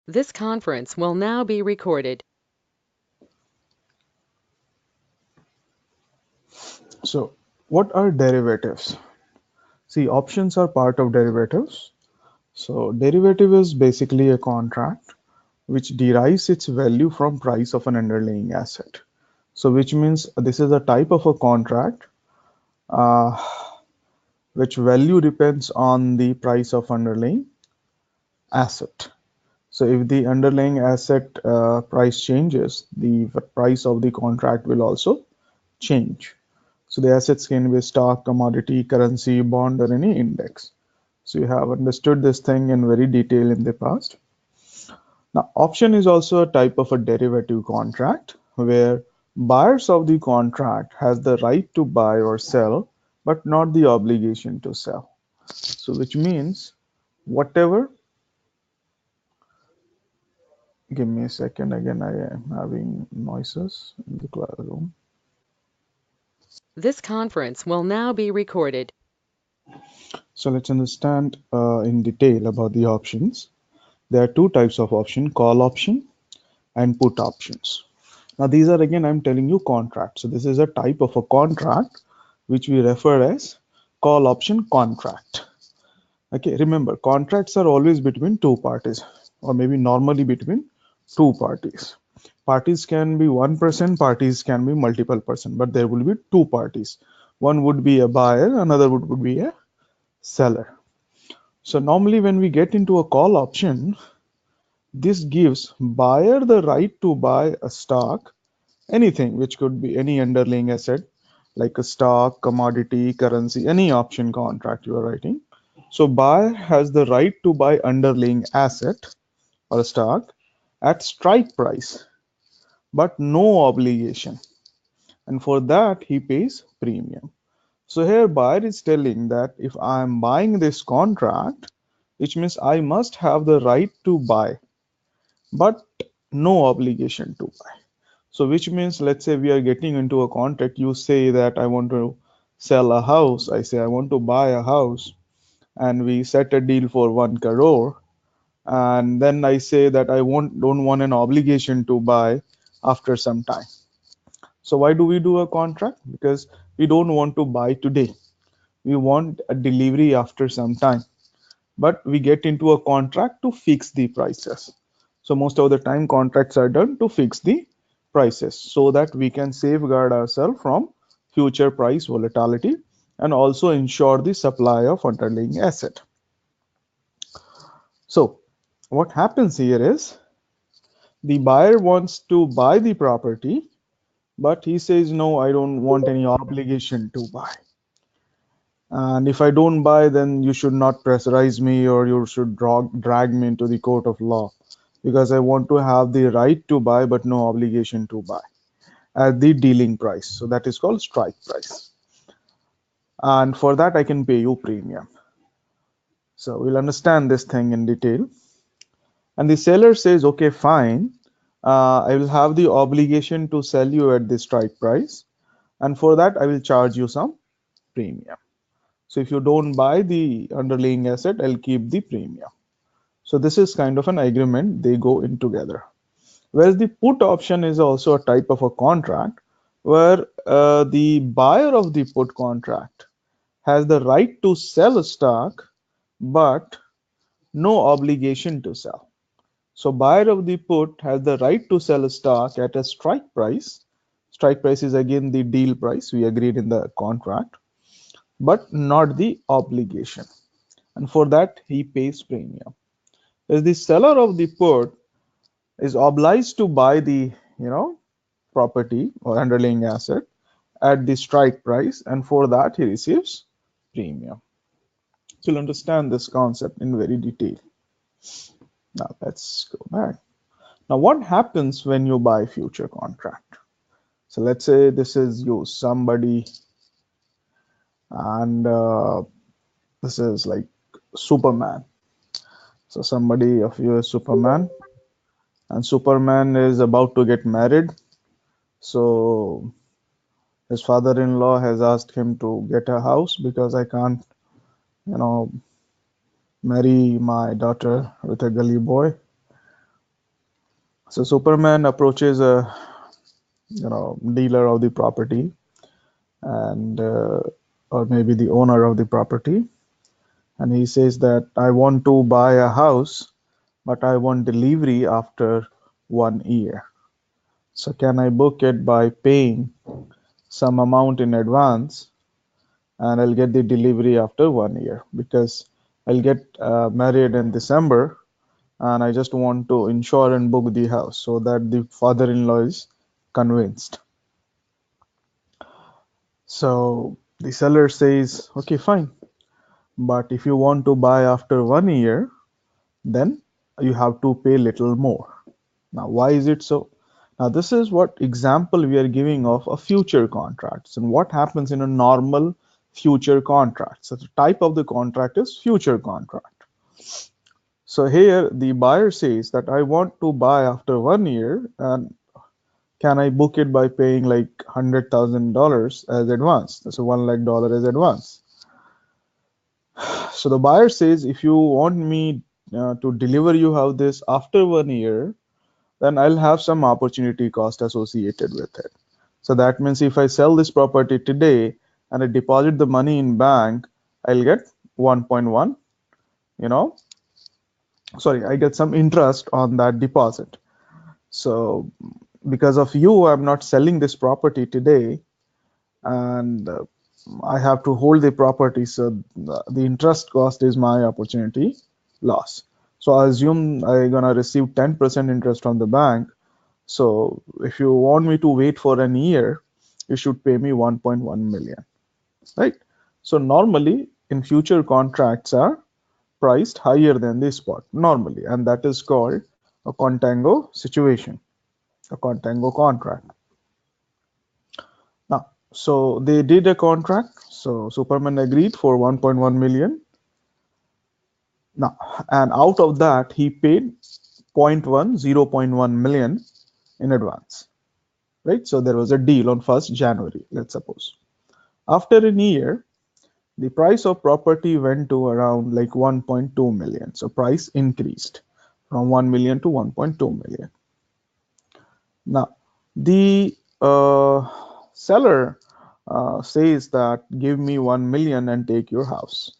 This conference will now be recorded. So, what are derivatives? See, options are part of derivatives. So, derivative is basically a contract which derives its value from price of an underlying asset. So, which means this is a type of a contract uh, which value depends on the price of underlying asset. So, if the underlying asset price changes, the price of the contract will also change. So the assets can be stock, commodity, currency, bond, or any index. So you have understood this thing in very detail in the past. Now, option is also a type of a derivative contract where buyers of the contract has the right to buy or sell, but not the obligation to sell. So which means whatever, give me a second, again I am having noises in the classroom. This conference will now be recorded. So let's understand in detail about the options. There are two types of option, call option and put options. Now these are, again, I'm telling you, contract. So this is a type of a contract which we refer as call option contract. Okay, remember, contracts are always between two parties, or maybe normally between two parties. Parties can be one person, parties can be multiple person, but there will be two parties. One would be a buyer, another would be a seller. So normally when we get into a call option, this gives buyer the right to buy a stock, anything which could be any underlying asset like a stock, commodity, currency, any option contract you are writing. So buyer has the right to buy underlying asset or stock at strike price, but no obligation. And for that he pays premium. So here buyer is telling that if I am buying this contract, which means I must have the right to buy, but no obligation to buy. So which means, let's say we are getting into a contract, you say that I want to sell a house, I say I want to buy a house, and we set a deal for 1 crore, and then I say that I don't want an obligation to buy after some time. So why do we do a contract? Because we don't want to buy today. We want a delivery after some time. But we get into a contract to fix the prices. So most of the time contracts are done to fix the prices so that we can safeguard ourselves from future price volatility and also ensure the supply of underlying asset. So what happens here is the buyer wants to buy the property, but he says, no, I don't want any obligation to buy. And if I don't buy, then you should not pressurize me, or you should drag me into the court of law, because I want to have the right to buy but no obligation to buy at the dealing price. So that is called strike price. And for that, I can pay you premium. So we'll understand this thing in detail. And the seller says, okay, fine. I will have the obligation to sell you at the strike price. And for that, I will charge you some premium. So if you don't buy the underlying asset, I'll keep the premium. So this is kind of an agreement, they go in together. Whereas the put option is also a type of a contract where the buyer of the put contract has the right to sell a stock but no obligation to sell. So buyer of the put has the right to sell a stock at a strike price. Strike price is again the deal price we agreed in the contract, but not the obligation. And for that he pays premium. Whereas the seller of the put is obliged to buy the property or underlying asset at the strike price, and for that he receives premium. So you'll understand this concept in very detail. Now let's go back. Now what happens when you buy future contract? So let's say this is you, somebody, and this is like Superman. So somebody of you is Superman, and Superman is about to get married. So his father-in-law has asked him to get a house because I can't, you know, marry my daughter with a gully boy. So Superman approaches a dealer of the property, and or maybe the owner of the property, and he says that I want to buy a house, but I want delivery after 1 year. So can I book it by paying some amount in advance, and I'll get the delivery after 1 year, because I'll get married in December, and I just want to insure and book the house so that the father-in-law is convinced. So the seller says, okay, fine, but if you want to buy after 1 year, then you have to pay little more. Now, why is it so? Now, this is what example we are giving of a future contracts and what happens in a normal future contract. So the type of the contract is future contract. So here the buyer says that I want to buy after 1 year, and can I book it by paying like $100,000 as advance? That's $1 lakh as advance. So the buyer says, if you want me to deliver you have this after 1 year, then I'll have some opportunity cost associated with it. So that means if I sell this property today and I deposit the money in bank, I'll get 1.1, you know, sorry, I get some interest on that deposit. So because of you, I'm not selling this property today, and I have to hold the property. So the interest cost is my opportunity loss. So I assume I'm gonna receive 10% interest from the bank. So if you want me to wait for an year, you should pay me 1.1 million, right? So normally in future contracts are priced higher than the spot normally, and that is called a contango situation, a contango contract. Now, so they did a contract. So Superman agreed for 1.1 million. Now, and out of that, he paid 0.1 million in advance, right? So there was a deal on 1st January, let's suppose. After a year, the price of property went to around like 1.2 million. So price increased from 1 million to 1.2 million. Now, the seller says that give me 1 million and take your house.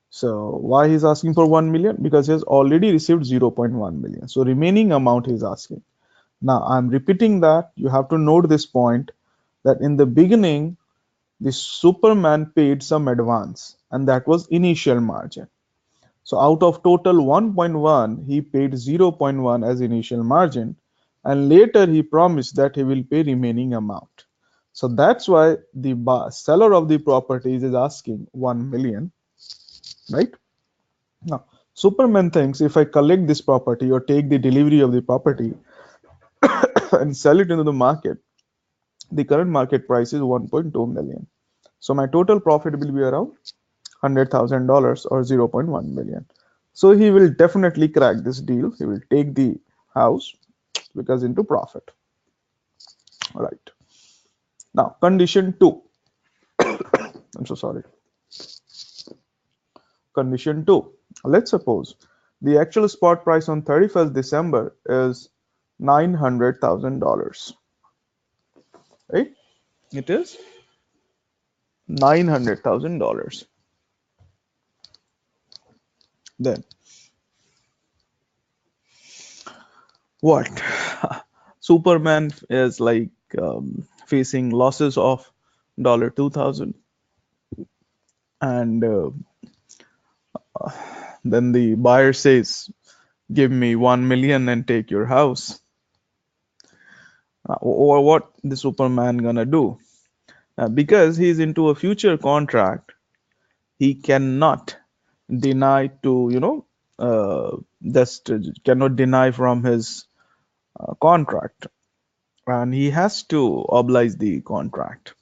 So why he's asking for 1 million? Because he has already received 0.1 million. So remaining amount he's asking. Now I'm repeating that you have to note this point, that in the beginning the Superman paid some advance, and that was initial margin. So out of total 1.1, he paid 0.1 as initial margin, and later he promised that he will pay remaining amount. So that's why the seller of the properties is asking 1 million, right? Now, Superman thinks if I collect this property or take the delivery of the property and sell it into the market, the current market price is 1.2 million. So my total profit will be around $100,000 or 0.1 million. So he will definitely crack this deal. He will take the house because into profit. All right. Now, condition two. I'm so sorry. Condition two. Let's suppose the actual spot price on 31st December is $900,000. Right? It is $900,000. Then what? Superman is like facing losses of $2,000, and then the buyer says, "Give me 1 million and take your house." Or what the Superman gonna do? Because he's into a future contract, he cannot deny to just cannot deny from his contract, and he has to oblige the contract.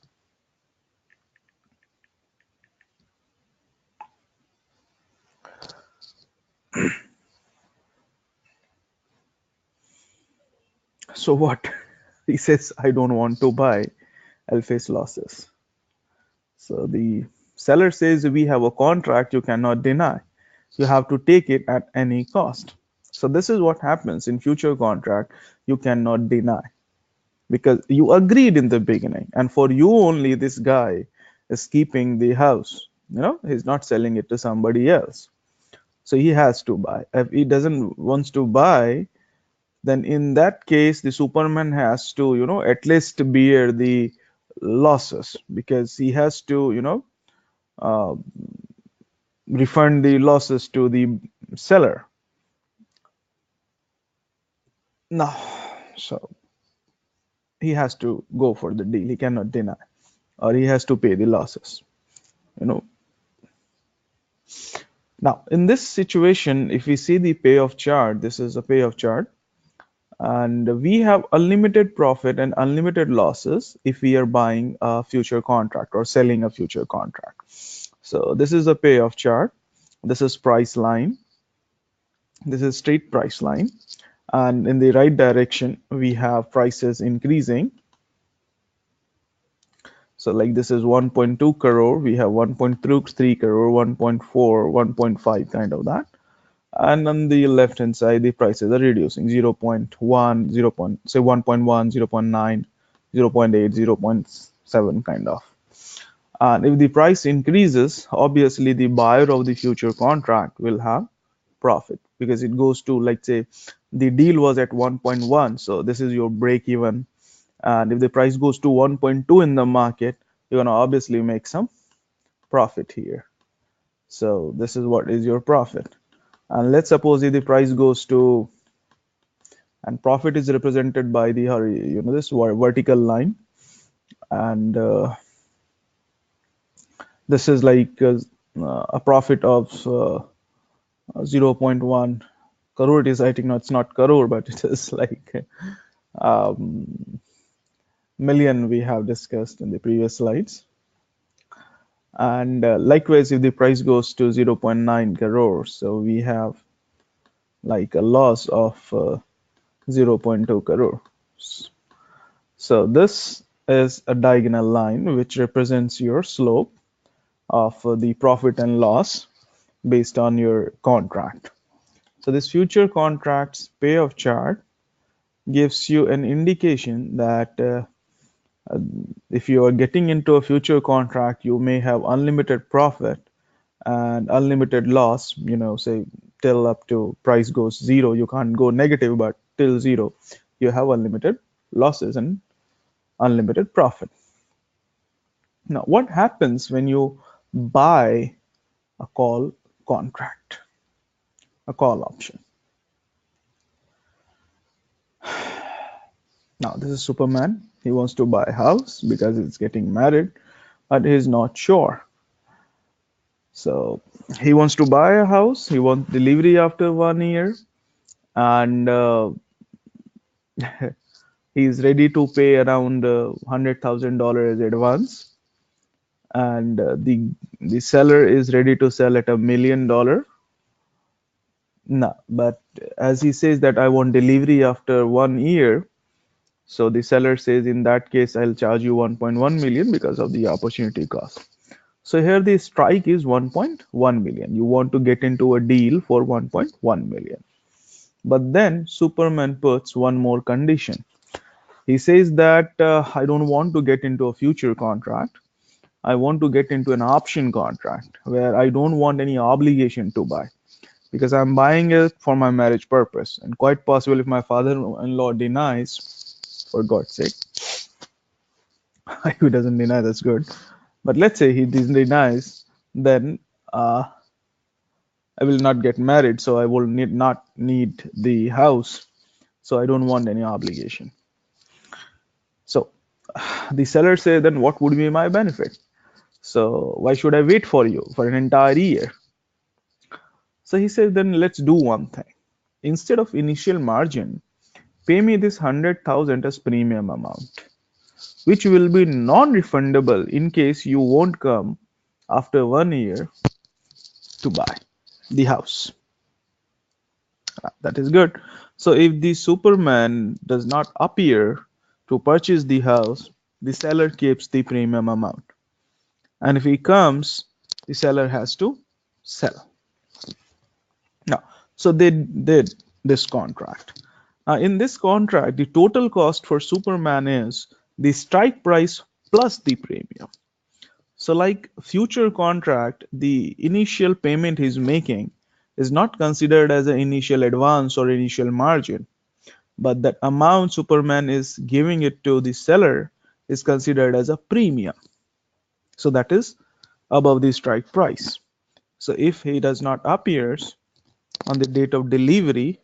So what? He says, I don't want to buy, I'll face losses. So the seller says, we have a contract you cannot deny. You have to take it at any cost. So this is what happens in future contract. You cannot deny because you agreed in the beginning, and for you only this guy is keeping the house. He's not selling it to somebody else. So he has to buy. If he doesn't wants to buy, then in that case the Superman has to, at least bear the losses, because he has to, uh, refund the losses to the seller. Now, so he has to go for the deal. He cannot deny, or he has to pay the losses. You know. Now, in this situation, if we see the payoff chart, this is a payoff chart, and we have unlimited profit and unlimited losses if we are buying a future contract or selling a future contract. So this is a payoff chart. This is price line. This is straight price line. And in the right direction, we have prices increasing. So like this is 1.2 crore, we have 1.3 crore, 1.4, 1.5, kind of that. And on the left hand side, the prices are reducing 0.1, 0. Say 1.1, 0.9, 0.8, 0.7, kind of. And if the price increases, obviously the buyer of the future contract will have profit, because it goes to, like, say the deal was at 1.1, so this is your break even. And if the price goes to 1.2 in the market, you're going to obviously make some profit here. So this is what is your profit. And let's suppose if the price goes to, and profit is represented by the this vertical line, and this is like a profit of 0.1 crore. It is, I think, no, it's not crore, but it is like million we have discussed in the previous slides. And likewise, if the price goes to 0.9 crore, so we have like a loss of 0.2 crore. So this is a diagonal line which represents your slope of the profit and loss based on your contract. So this future contracts payoff chart gives you an indication that if you are getting into a future contract, you may have unlimited profit and unlimited loss, say till up to price goes zero. You can't go negative, but till zero, you have unlimited losses and unlimited profit. Now, what happens when you buy a call contract, a call option? Now, this is Superman. He wants to buy a house because he's getting married, but he's not sure. So he wants to buy a house. He wants delivery after 1 year, and he's ready to pay around $100,000 advance, and the seller is ready to sell at $1 million. No, but as he says that I want delivery after 1 year, so the seller says in that case I'll charge you 1.1 million because of the opportunity cost. So here the strike is 1.1 million. You want to get into a deal for 1.1 million. But then Superman puts one more condition. He says that I don't want to get into a future contract. I want to get into an option contract where I don't want any obligation to buy, because I'm buying it for my marriage purpose. And quite possible if my father-in-law denies, for God's sake, if he doesn't deny, that's good. But let's say he denies, then I will not get married, so I will not need the house. So I don't want any obligation. So the seller said, then what would be my benefit? So why should I wait for you for an entire year? So he said, then let's do one thing. Instead of initial margin, pay me this 100,000 as premium amount, which will be non-refundable in case you won't come after 1 year to buy the house. That is good. So if the Superman does not appear to purchase the house, the seller keeps the premium amount. And if he comes, the seller has to sell. Now, so they did. this contract. In this contract, the total cost for Superman is the strike price plus the premium. So like future contract, the initial payment he's making is not considered as an initial advance or initial margin, but that amount Superman is giving it to the seller is considered as a premium. So that is above the strike price. So if he does not appears on the date of delivery,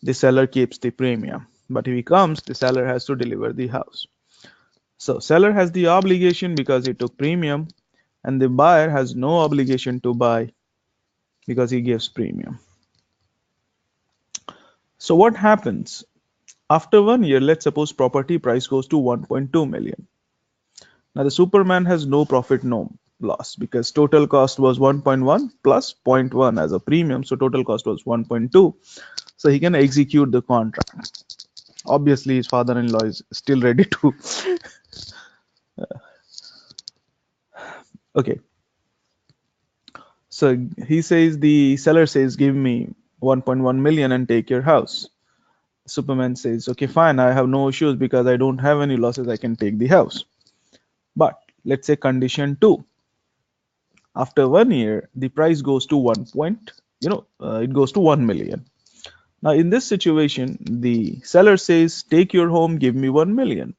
the seller keeps the premium. But if he comes, the seller has to deliver the house. So seller has the obligation because he took premium, and the buyer has no obligation to buy because he gives premium. So what happens? After 1 year, let's suppose property price goes to 1.2 million. Now the Superman has no profit, no loss because total cost was 1.1 plus zero point 0.1 as a premium. So total cost was 1.2. So he can execute the contract. Obviously, his father-in-law is still ready to. Okay. So he says, the seller says, give me 1.1 million and take your house. Superman says, okay, fine, I have no issues because I don't have any losses, I can take the house. But let's say condition 2. After 1 year, the price goes to it goes to 1 million. Now in this situation, the seller says, take your home, give me 1 million.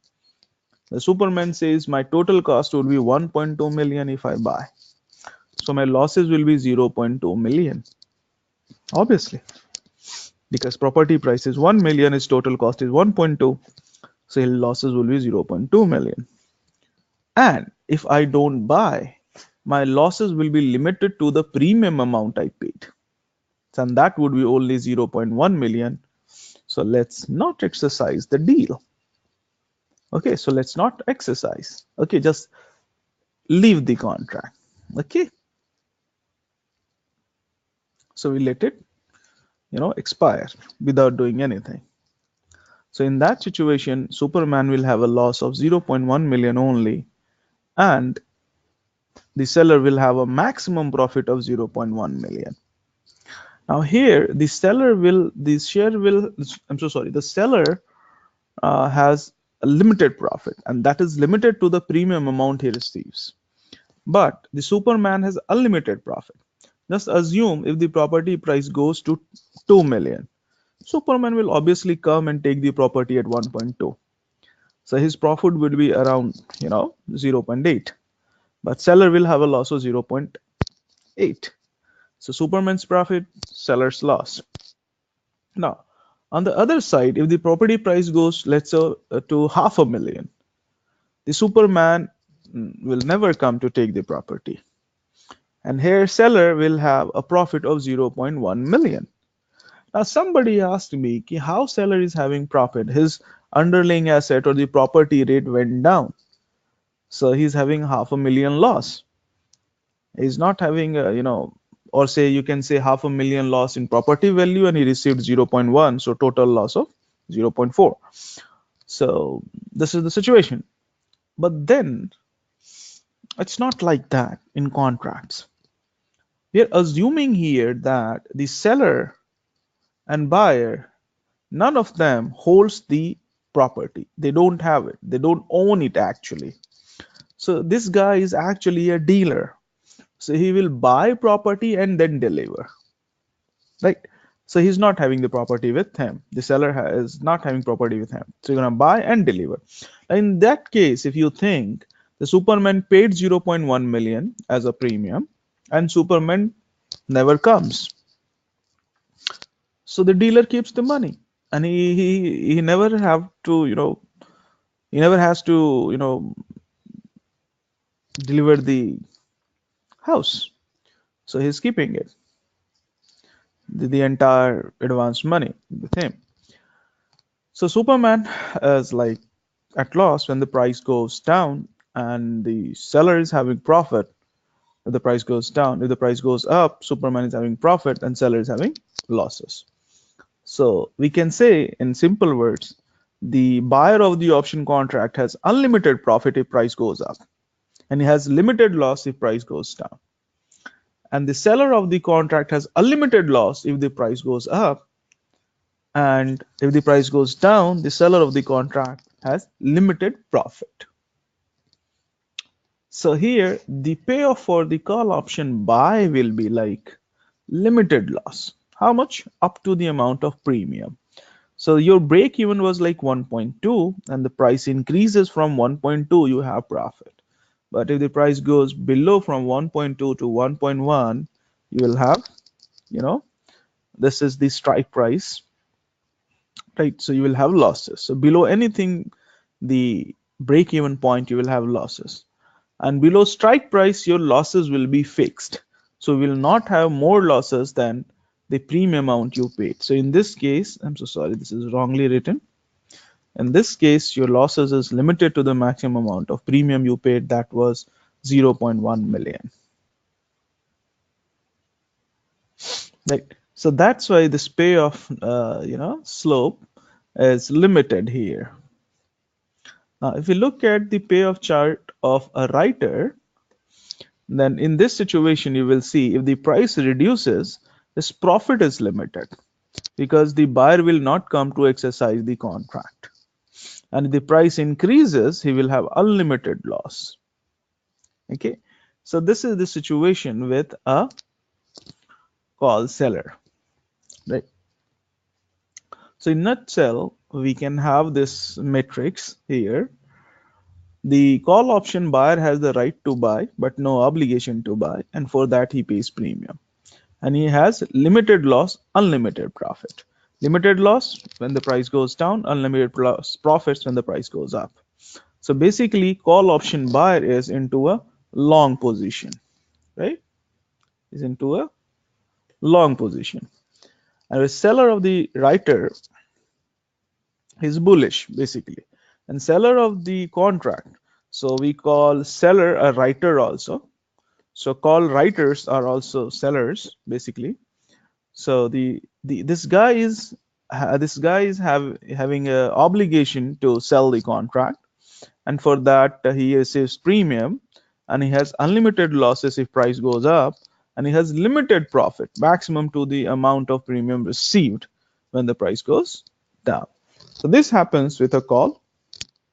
The Superman says, my total cost will be 1.2 million if I buy. So my losses will be 0.2 million. Obviously, because property price is 1 million, its total cost is 1.2. So his losses will be 0.2 million. And if I don't buy, my losses will be limited to the premium amount I paid. And that would be only 0.1 million. So let's not exercise the deal. Okay, so let's not exercise. Okay, just leave the contract. Okay. So we let it, expire without doing anything. So in that situation, Superman will have a loss of 0.1 million only, and the seller will have a maximum profit of 0.1 million. Now here, the seller has a limited profit, and that is limited to the premium amount he receives. But the Superman has unlimited profit. Just assume if the property price goes to 2 million, Superman will obviously come and take the property at 1.2. So his profit would be around, 0.8. But seller will have a loss of 0.8. So Superman's profit, seller's loss. Now, on the other side, if the property price goes, let's say, to 500,000, the Superman will never come to take the property. And here seller will have a profit of 0.1 million. Now somebody asked me how seller is having profit. His underlying asset or the property rate went down. So he's having 500,000 loss. He's not having or say you can say 500,000 loss in property value, and he received 0.1, so total loss of 0.4. So this is the situation. But then it's not like that in contracts. We are assuming here that the seller and buyer, none of them holds the property. They don't have it. They don't own it actually. So this guy is actually a dealer. So he will buy property and then deliver, right? So he's not having the property with him. The seller is not having property with him. So you're gonna buy and deliver. In that case, if you think the Superman paid 0.1 million as a premium and Superman never comes, so the dealer keeps the money, and he never have to he never has to deliver the house. So he's keeping it, the entire advance money with him. So Superman is like at loss when the price goes down, and the seller is having profit if the price goes down. If the price goes up, Superman is having profit and seller is having losses. So we can say in simple words, the buyer of the option contract has unlimited profit if price goes up, and he has limited loss if price goes down. And the seller of the contract has unlimited loss if the price goes up, And if the price goes down, the seller of the contract has limited profit. So here the payoff for the call option buy will be like limited loss. How much? Up to the amount of premium. So your break even was like 1.2 and the price increases from 1.2, you have profit. But if the price goes below from 1.2 to 1.1, you will have, this is the strike price, right? So you will have losses. So below anything, the break even point, you will have losses. And below strike price, your losses will be fixed. So you will not have more losses than the premium amount you paid. So in this case, I'm so sorry, this is wrongly written. In this case, your losses is limited to the maximum amount of premium you paid, that was 0.1 million. Like, so that's why this payoff, slope is limited here. Now, if you look at the payoff chart of a writer, then in this situation, you will see if the price reduces, his profit is limited because the buyer will not come to exercise the contract. And if the price increases, he will have unlimited loss. Okay, so this is the situation with a call seller, right? So in nutshell, we can have this matrix here. The call option buyer has the right to buy, but no obligation to buy, and for that he pays premium. And he has limited loss, unlimited profit. Limited loss when the price goes down, unlimited profits when the price goes up. So basically, call option buyer is into a long position, right? Is into a long position. And the seller of the writer is bullish, basically. And seller of the contract, so we call seller a writer also. So call writers are also sellers, basically. So this guy is having a obligation to sell the contract, and for that he receives premium, and he has unlimited losses if price goes up, and he has limited profit, maximum to the amount of premium received when the price goes down. So this happens with a call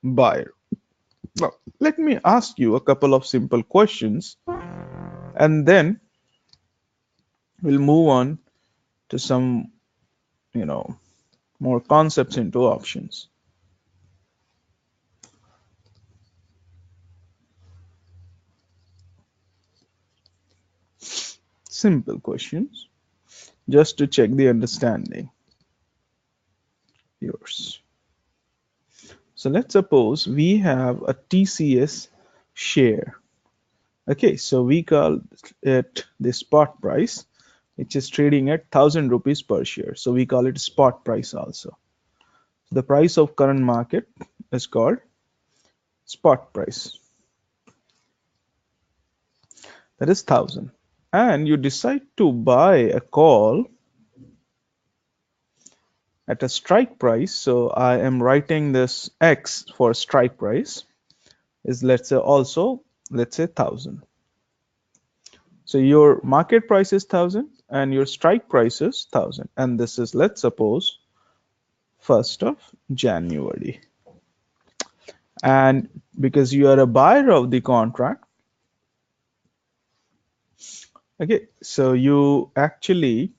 buyer. Now, let me ask you a couple of simple questions, and then we'll move on to some, more concepts into options. Simple questions, just to check the understanding yours. So let's suppose we have a TCS share. Okay, so we call it the spot price, which is trading at 1000 rupees per share. So we call it spot price also. The price of current market is called spot price. That is 1000. And you decide to buy a call at a strike price. So I am writing this X for strike price is, let's say, also, let's say 1000. So your market price is 1000 and your strike price is 1000. And this is, let's suppose, 1st of January. And because you are a buyer of the contract, okay, so you actually,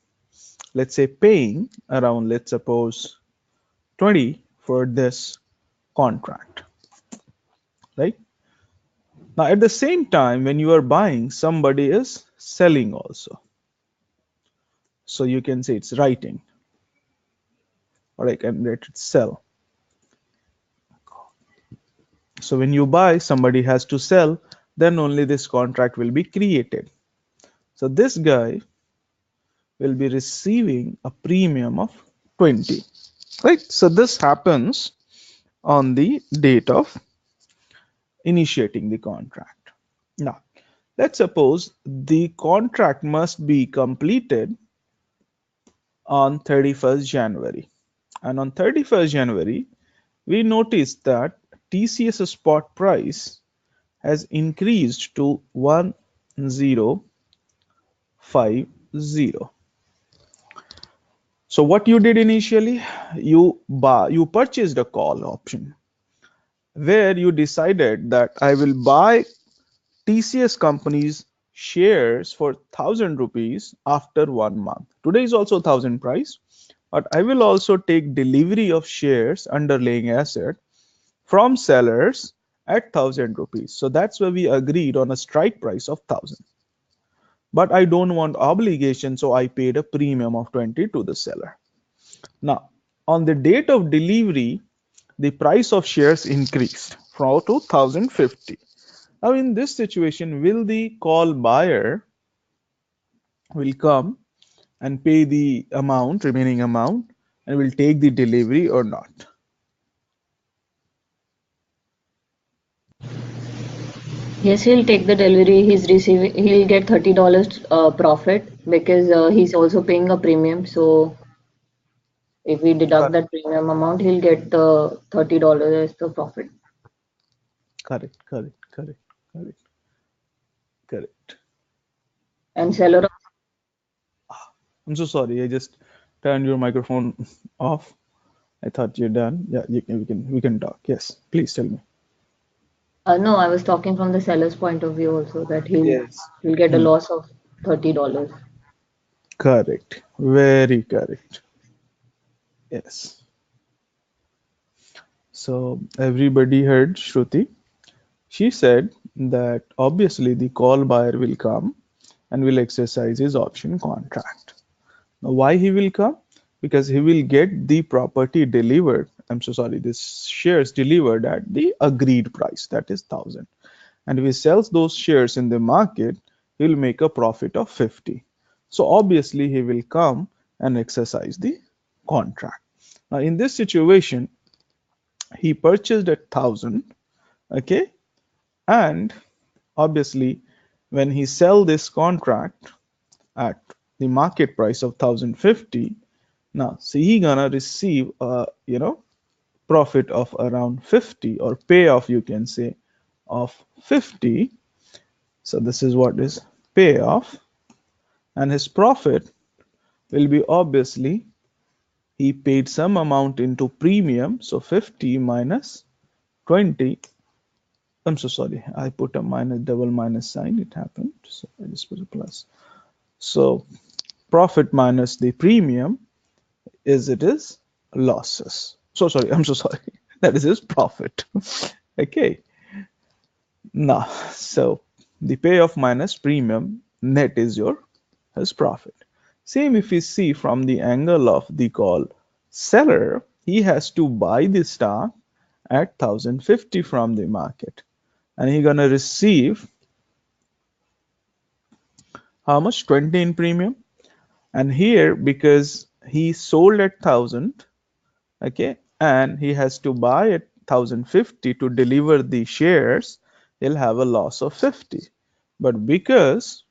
let's say, paying around, let's suppose, 20 for this contract, right? Now at the same time, when you are buying, somebody is selling also. So you can say it's writing, or I can let it sell. So when you buy, somebody has to sell, then only this contract will be created. So this guy will be receiving a premium of 20, right? So this happens on the date of initiating the contract. Now, let's suppose the contract must be completed on 31st January. And on 31st January, we notice that TCS spot price has increased to 1050. So what you did initially, you purchased a call option where you decided that I will buy TCS company's shares for 1,000 rupees after 1 month. Today is also 1,000 price, but I will also take delivery of shares underlying asset from sellers at 1,000 rupees. So that's where we agreed on a strike price of 1,000. But I don't want obligation, so I paid a premium of 20 to the seller. Now, on the date of delivery, the price of shares increased from to 1,050. Now, in this situation, will the call buyer will come and pay the amount, remaining amount, and will take the delivery or not? Yes, he'll take the delivery. He'll get $30 profit because he's also paying a premium. So if we deduct Correct, that premium amount, he'll get the $30 as the profit. correct, correct, correct, correct, correct. And seller, I'm so sorry. I just turned your microphone off. I thought you're done. Yeah, we can talk. Yes, please tell me. no, I was talking from the seller's point of view also that Yes. he'll get a Hmm. loss of $30. Correct. Very correct. Yes. So everybody heard Shruti. She said that obviously the call buyer will come and will exercise his option contract. Now, why he will come? Because he will get the property delivered. I'm so sorry, this shares delivered at the agreed price, that is 1,000. And if he sells those shares in the market, he will make a profit of 50. So obviously he will come and exercise the contract. Now in this situation, he purchased at 1,000, okay, and obviously when he sell this contract at the market price of 1,050, now see he gonna receive a profit of around 50, or payoff you can say of 50. So this is what is payoff, and his profit will be obviously he paid some amount into premium, so 50 minus 20. I'm so sorry, I put a minus, double minus sign, it happened, so I just put a plus. So profit minus the premium is it is losses. So sorry, I'm so sorry. That is his profit. Okay. Now, so the payoff minus premium net is your his profit. Same if we see from the angle of the call seller, he has to buy the stock at 1,050 from the market, and he gonna receive how much? 20 in premium. And here, because he sold at 1,000, okay, and he has to buy at 1,050 to deliver the shares, he'll have a loss of 50. But because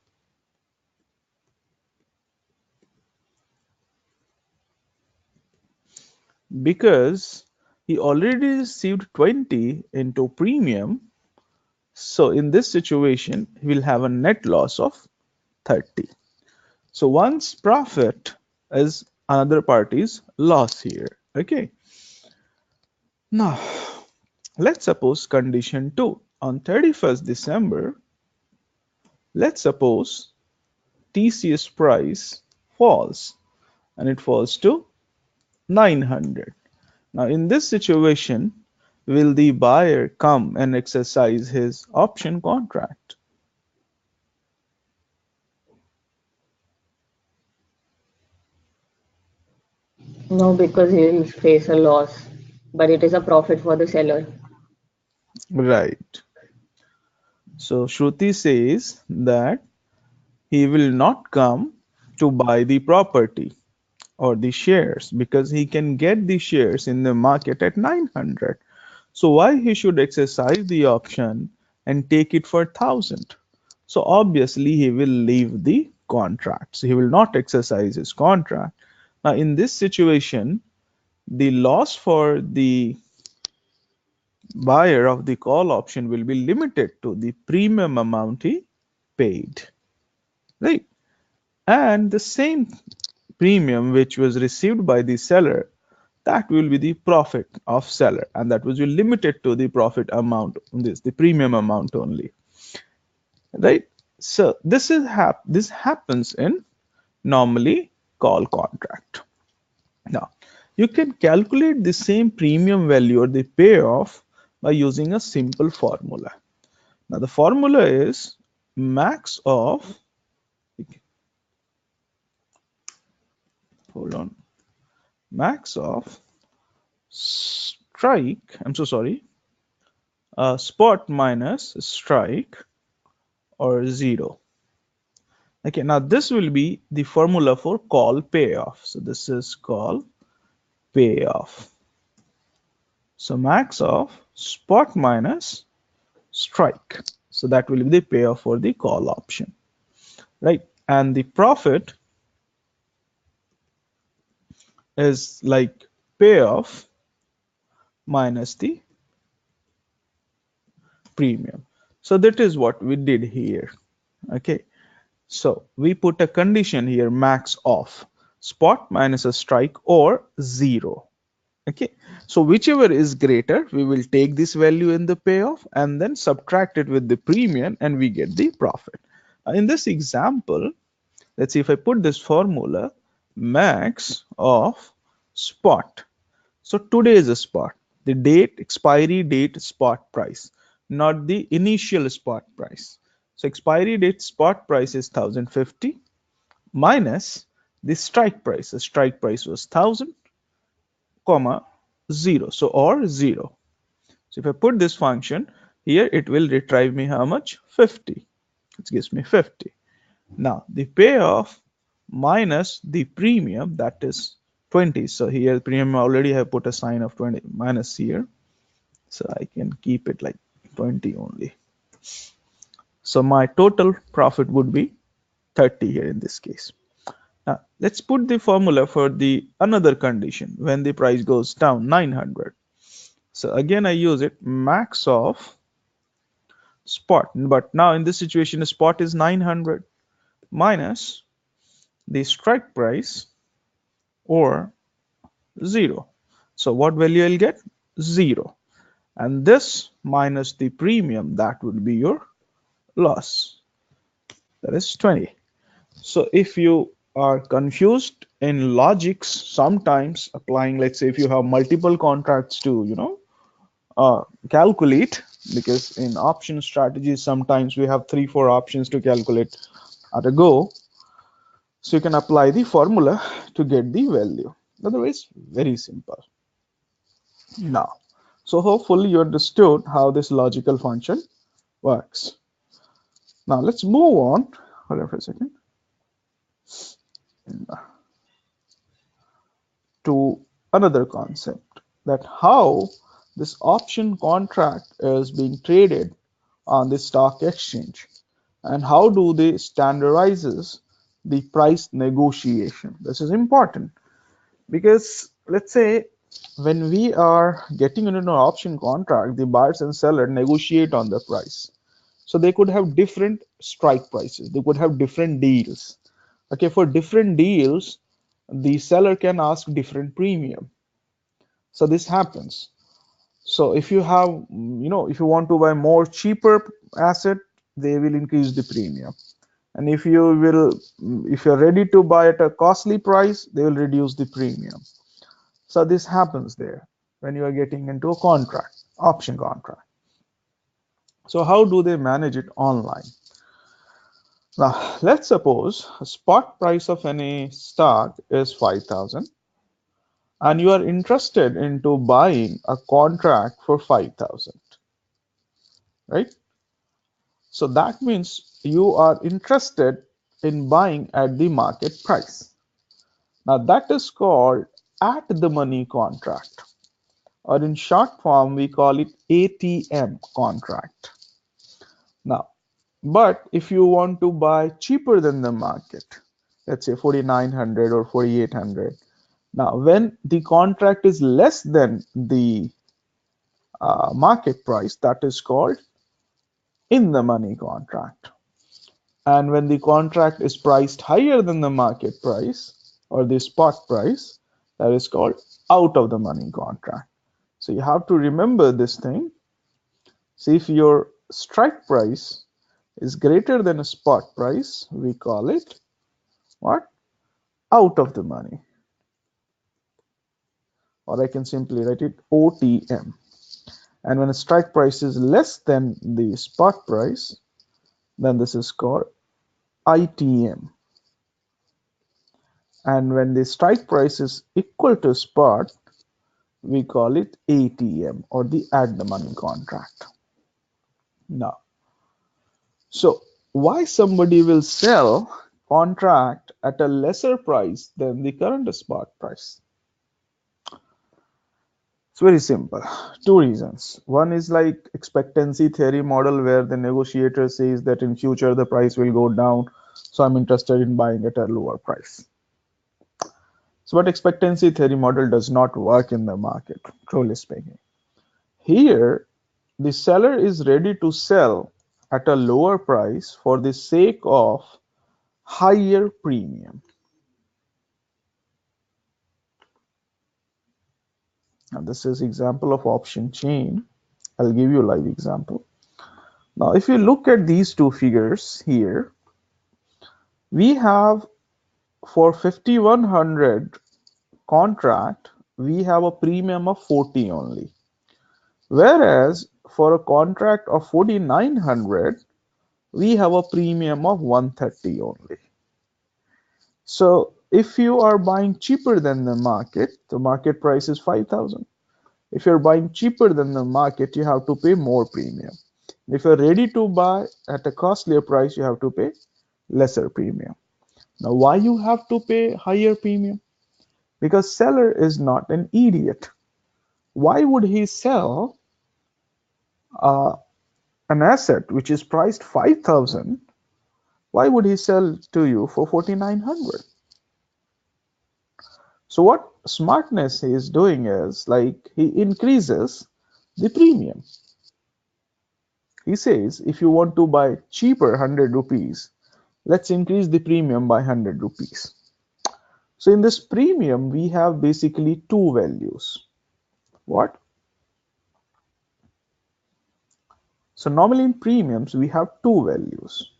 he already received 20 into premium, so in this situation he will have a net loss of 30. So one's profit is another party's loss here. Okay, now let's suppose condition 2, on 31st December, let's suppose TCS price falls and it falls to 900. Now in this situation, will the buyer come and exercise his option contract? no, because he'll face a loss, but it is a profit for the seller. Right. So Shruti says that he will not come to buy the property or the shares because he can get the shares in the market at 900. So why he should exercise the option and take it for 1,000? So obviously he will leave the contract. So he will not exercise his contract. Now in this situation, the loss for the buyer of the call option will be limited to the premium amount he paid, right? And the same premium which was received by the seller, that will be the profit of seller, and that was limited to the profit amount, the premium amount only, right? So this happens in normally call contract. Now you can calculate the same premium value or the payoff by using a simple formula. Now the formula is max of, hold on, max of strike, I'm so sorry, spot minus strike or zero. Okay, now this will be the formula for call payoff. So this is call payoff. So max of spot minus strike. So that will be the payoff for the call option, right? And the profit is like payoff minus the premium. So that is what we did here. Okay, so we put a condition here, max of spot minus a strike or zero. Okay, so whichever is greater, we will take this value in the payoff and then subtract it with the premium and we get the profit. In this example, let's see if I put this formula, max of spot. So today is a spot, the date, expiry date, spot price, not the initial spot price. So expiry date spot price is 1050 minus the strike price. The strike price was 1000, comma 0, so or 0. So if I put this function here, it will retrieve me how much? 50. It gives me 50. Now the payoff minus the premium, that is 20. So here premium already have put a sign of 20 minus here, so I can keep it like 20 only. So my total profit would be 30 here in this case. Now let's put the formula for the another condition when the price goes down 900. So again I use it, max of spot, but now in this situation spot is 900 minus the strike price or 0. So what value I'll get? 0. And this minus the premium, that would be your loss, that is 20. So if you are confused in logics, sometimes applying, let's say if you have multiple contracts to calculate, because in option strategies sometimes we have 3-4 options to calculate at a go, so you can apply the formula to get the value. Otherwise, very simple. Now, so hopefully you understood how this logical function works. Now let's move on. Hold on for a second. To another concept, that how this option contract is being traded on the stock exchange and how do they standardizes the price negotiation. This is important because let's say when we are getting into an option contract, the buyers and seller negotiate on the price. So they could have different strike prices, they could have different deals. Okay, for different deals the seller can ask different premium. So this happens. So if you have, if you want to buy more cheaper asset, they will increase the premium. And if you're ready to buy at a costly price, they will reduce the premium. So this happens there when you are getting into a contract, option contract. So how do they manage it online? Now let's suppose a spot price of any stock is 5,000 and you are interested into buying a contract for 5,000, right? So that means you are interested in buying at the market price. Now that is called at the money contract, or in short form we call it ATM contract. Now, but if you want to buy cheaper than the market, let's say 4,900 or 4,800, now when the contract is less than the market price, that is called in the money contract. And when the contract is priced higher than the market price, or the spot price, that is called out of the money contract. So you have to remember this thing. See, if your strike price is greater than a spot price, we call it what? Out of the money. Or I can simply write it OTM. And when a strike price is less than the spot price, then this is called ITM. And when the strike price is equal to spot, we call it ATM, or the at the money contract. Now, so why somebody will sell contract at a lesser price than the current spot price? It's very simple. Two reasons. One is like expectancy theory model, where the negotiator says that in future the price will go down, so I'm interested in buying at a lower price. So, but expectancy theory model does not work in the market, truly speaking. Here, the seller is ready to sell at a lower price for the sake of higher premium. And this is example of option chain. I'll give you a live example. Now, if you look at these two figures here, we have for 5100 contract, we have a premium of 40 only. Whereas for a contract of 4900, we have a premium of 130 only. So if you are buying cheaper than the market price is 5,000. If you're buying cheaper than the market, you have to pay more premium. If you're ready to buy at a costlier price, you have to pay lesser premium. Now, why you have to pay higher premium? Because seller is not an idiot. Why would he sell an asset which is priced 5,000? Why would he sell to you for 4,900? So what smartness he is doing is like he increases the premium. He says if you want to buy cheaper 100 rupees, let's increase the premium by 100 rupees. So in this premium, we have basically two values. What? So normally in premiums, we have two values.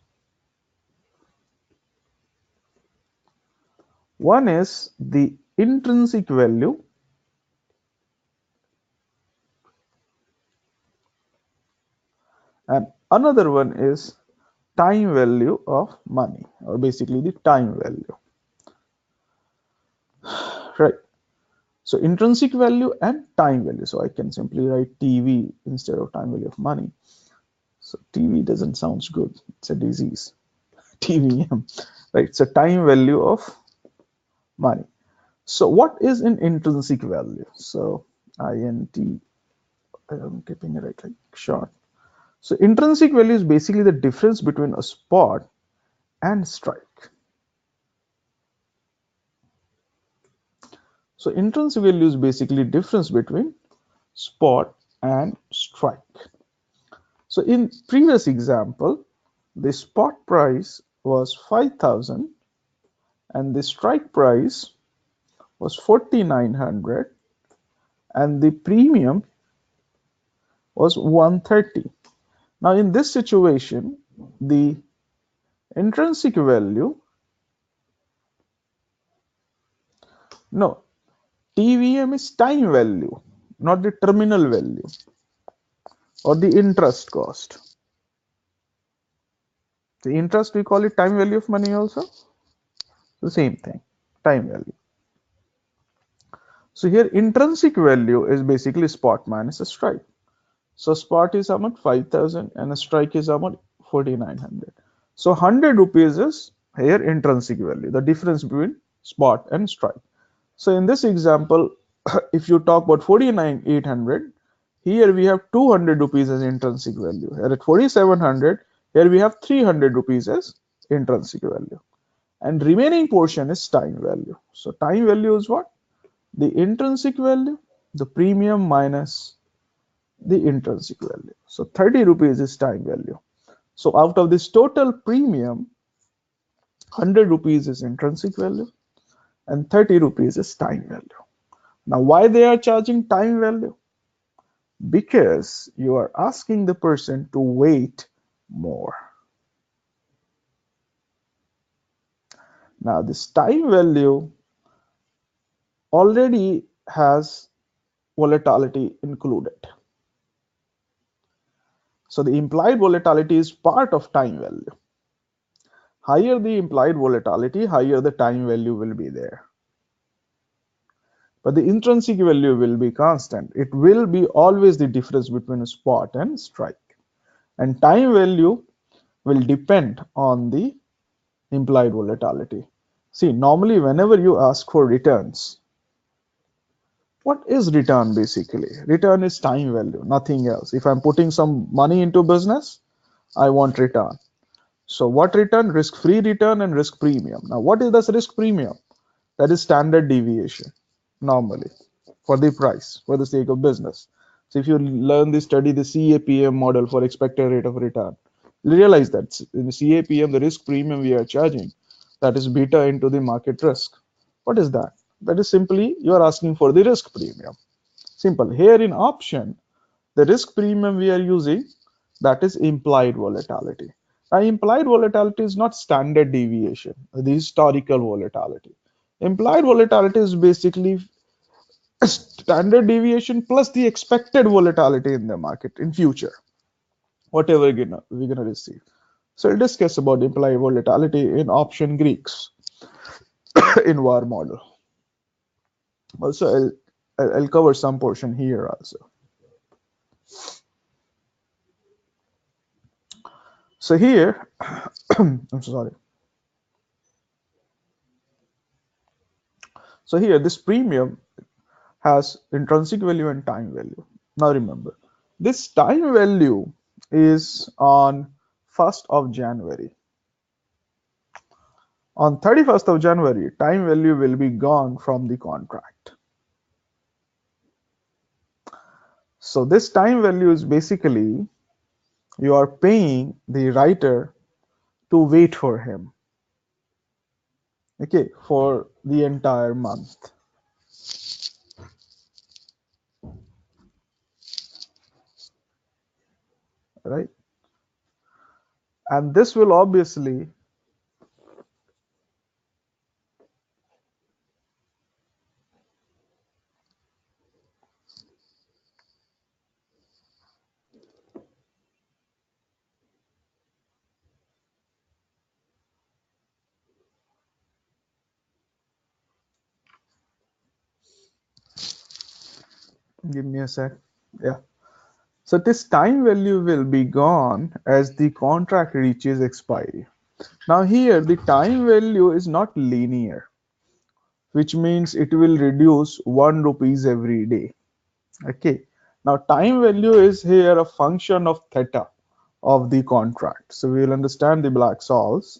One is the intrinsic value, and another one is time value of money, or basically the time value. Right. So intrinsic value and time value. So I can simply write TV instead of time value of money. So TV doesn't sound good. It's a disease. TVM. Right. So time value of money. So what is an intrinsic value? So INT, I'm keeping it right like short. So intrinsic value is basically the difference between a spot and strike. So intrinsic value is basically difference between spot and strike. So in previous example, the spot price was 5,000 and the strike price was 4,900 and the premium was 130. Now in this situation, the intrinsic value, no, TVM is time value, not the terminal value or the interest cost. The interest, we call it time value of money also. The same thing, time value. So here intrinsic value is basically spot minus a strike. So spot is how much? 5,000 and a strike is how much? 4,900. So 100 rupees is here intrinsic value, the difference between spot and strike. So in this example, if you talk about 49,800, here we have 200 rupees as intrinsic value. Here at 4,700, here we have 300 rupees as intrinsic value. And remaining portion is time value. So time value is what? The intrinsic value, the premium minus the intrinsic value. So 30 rupees is time value. So out of this total premium, 100 rupees is intrinsic value and 30 rupees is time value. Now, why they are charging time value? Because you are asking the person to wait more. Now, this time value already has volatility included. So the implied volatility is part of time value. Higher the implied volatility, higher the time value will be there. But the intrinsic value will be constant. It will be always the difference between a spot and strike. And time value will depend on the implied volatility. See, normally whenever you ask for returns, what is return basically? Return is time value, nothing else. If I'm putting some money into business, I want return. So what return? Risk-free return and risk premium. Now, what is this risk premium? That is standard deviation normally for the price, for the sake of business. So if you learn this, study the CAPM model for expected rate of return, you realize that in the CAPM, the risk premium we are charging, that is beta into the market risk. What is that? That is simply you are asking for the risk premium. Simple. Here in option, the risk premium we are using, that is implied volatility. Now, implied volatility is not standard deviation, the historical volatility. Implied volatility is basically standard deviation plus the expected volatility in the market in future, whatever we're gonna receive. So we'll discuss about implied volatility in option Greeks in VAR model. Also, I'll cover some portion here also. So here, I'm so sorry. So here, this premium has intrinsic value and time value. Now remember, this time value is on 1st of January. On 31st of January, time value will be gone from the contract. So this time value is basically you are paying the writer to wait for him, okay, for the entire month. Right? And this will obviously give me a sec. Yeah. So this time value will be gone as the contract reaches expiry. Now here the time value is not linear, which means it will reduce 1 rupees every day. Okay. Now time value is here a function of theta of the contract. So we will understand the Black-Scholes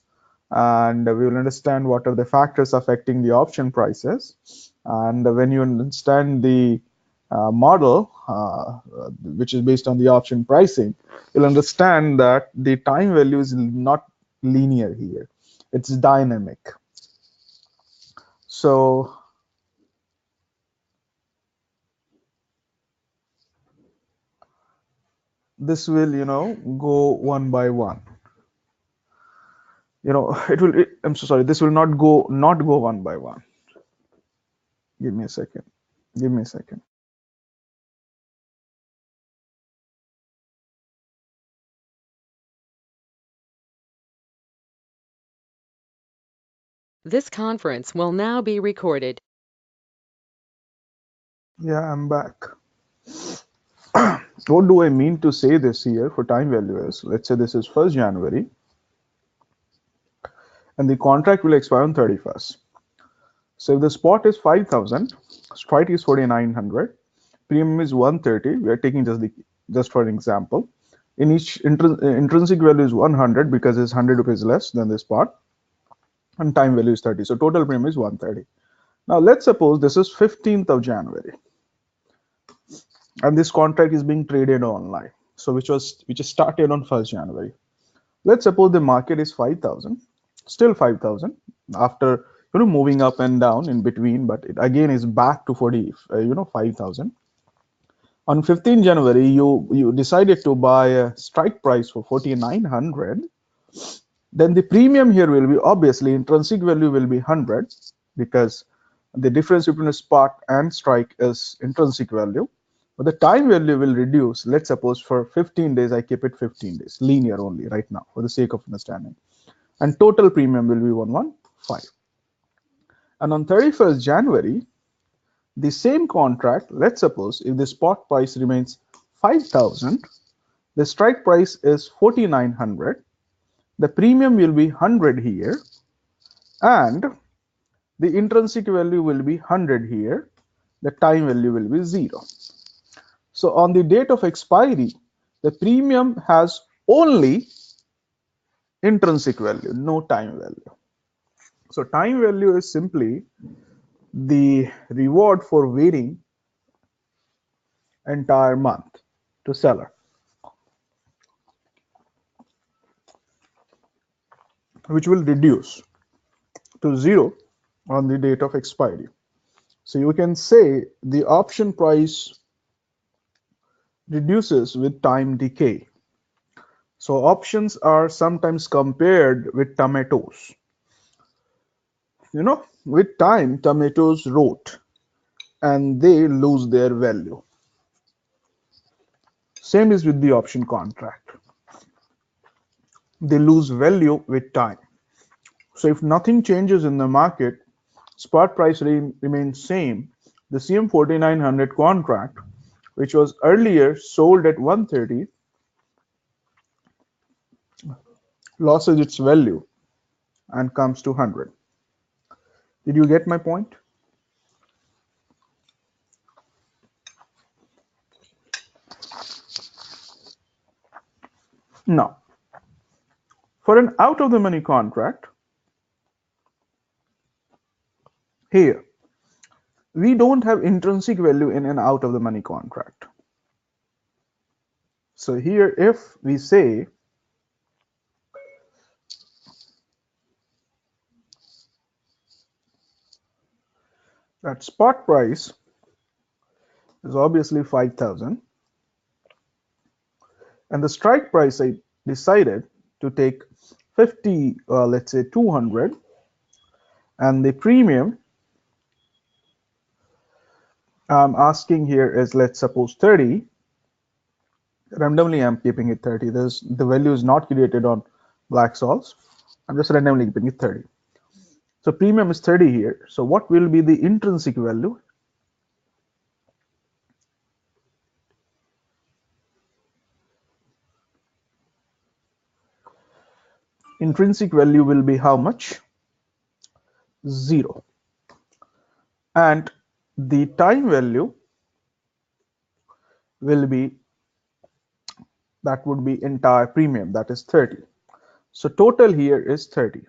and we will understand what are the factors affecting the option prices. And when you understand the model, which is based on the option pricing, you'll understand that the time value is not linear here. It's dynamic. So this will, go one by one. I'm so sorry, this will not go one by one. Give me a second. Give me a second. This conference will now be recorded. Yeah, I'm back. What do I mean to say this here for time value is, let's say this is 1st January and the contract will expire on 31st. So if the spot is 5,000, strike is 4,900, premium is 130. We are taking just for an example. In each intrinsic value is 100 because it's 100 rupees less than the spot, and time value is 30. So total premium is 130. Now let's suppose this is 15th of January, and this contract is being traded online. So which is started on 1st January. Let's suppose the market is 5,000, still 5,000 after moving up and down in between, but it again is back to 5,000. On 15 January, you decided to buy a strike price for 4,900. Then the premium here will be, obviously intrinsic value will be 100, because the difference between a spot and strike is intrinsic value. But the time value will reduce. Let's suppose for 15 days, I keep it 15 days, linear only right now for the sake of understanding. And total premium will be 115. And on 31st January, the same contract, let's suppose if the spot price remains 5,000, the strike price is 4,900, the premium will be 100 here, and the intrinsic value will be 100 here, the time value will be 0. So on the date of expiry, the premium has only intrinsic value, no time value. So time value is simply the reward for waiting entire month to seller, which will reduce to 0 on the date of expiry. So you can say the option price reduces with time decay. So options are sometimes compared with tomatoes. With time, tomatoes rot and they lose their value. Same is with the option contract. They lose value with time. So if nothing changes in the market, spot price remains same. The CM 4900 contract, which was earlier sold at 130, loses its value and comes to 100. Did you get my point? Now, for an out of the money contract, here we don't have intrinsic value in an out of the money contract. So here if we say that spot price is obviously 5,000 and the strike price I decided to take 50, let's say 200, and the premium I'm asking here is, let's suppose 30. Randomly I'm keeping it 30. The value is not created on Black-Scholes. I'm just randomly keeping it 30. So premium is 30 here. So what will be the intrinsic value? Intrinsic value will be how much? 0. And the time value will be, that would be entire premium, that is 30. So total here is 30.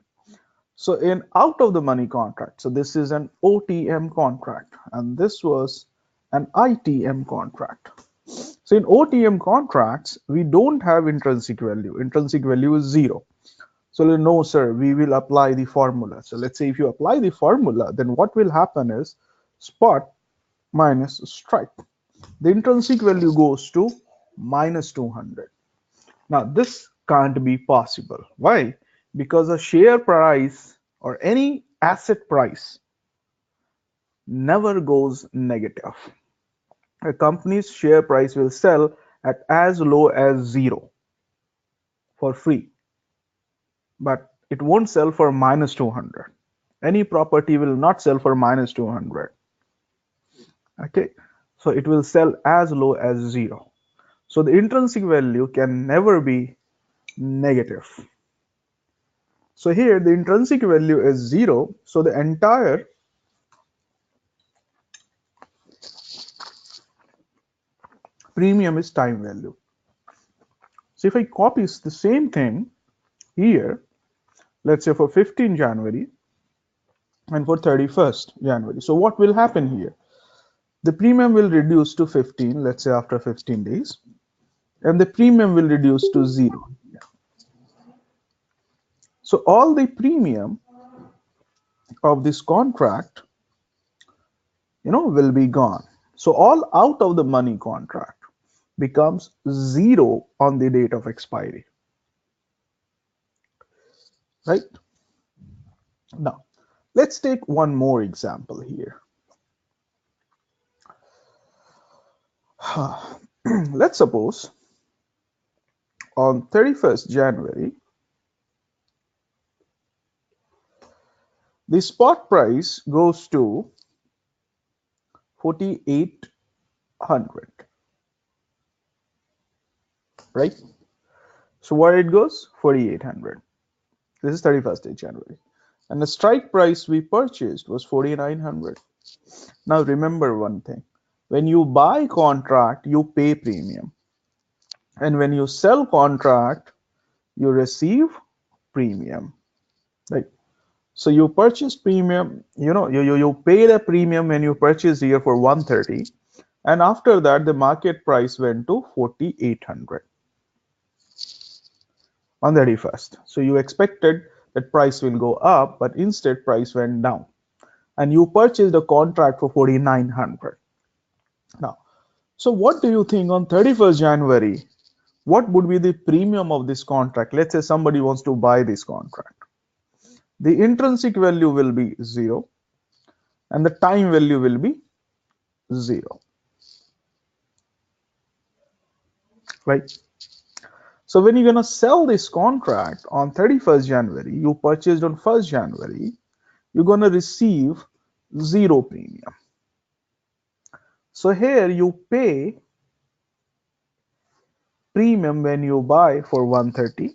So in out of the money contract, so this is an OTM contract and this was an ITM contract. So in OTM contracts, we don't have intrinsic value. Intrinsic value is 0. So no, sir, we will apply the formula. So let's say if you apply the formula, then what will happen is spot minus strike. The intrinsic value goes to minus 200. Now this can't be possible. Why? Because a share price or any asset price never goes negative. A company's share price will sell at as low as 0 for free, but it won't sell for minus 200. Any property will not sell for minus 200. Okay, so it will sell as low as 0. So the intrinsic value can never be negative. So here the intrinsic value is 0. So the entire premium is time value. So if I copy the same thing here, let's say for 15 January and for 31st January. So what will happen here? The premium will reduce to 15, let's say after 15 days, and the premium will reduce to 0. So all the premium of this contract, will be gone. So all out of the money contract becomes zero on the date of expiry, right? Now, let's take one more example here. Let's suppose on 31st January, the spot price goes to 4,800, right? So where it goes? 4,800. This is 31st of January. And the strike price we purchased was 4,900. Now remember one thing. When you buy contract, you pay premium. And when you sell contract, you receive premium, right? So you purchase premium, you paid a premium when you purchased here for 130, and after that the market price went to 4,800 on 31st. So you expected that price will go up, but instead price went down, and you purchased a contract for 4,900. Now, so what do you think on 31st January? What would be the premium of this contract? Let's say somebody wants to buy this contract. The intrinsic value will be 0 and the time value will be 0, right? So when you're going to sell this contract on 31st January, you purchased on 1st January, you're going to receive 0 premium. So here you pay premium when you buy for 130,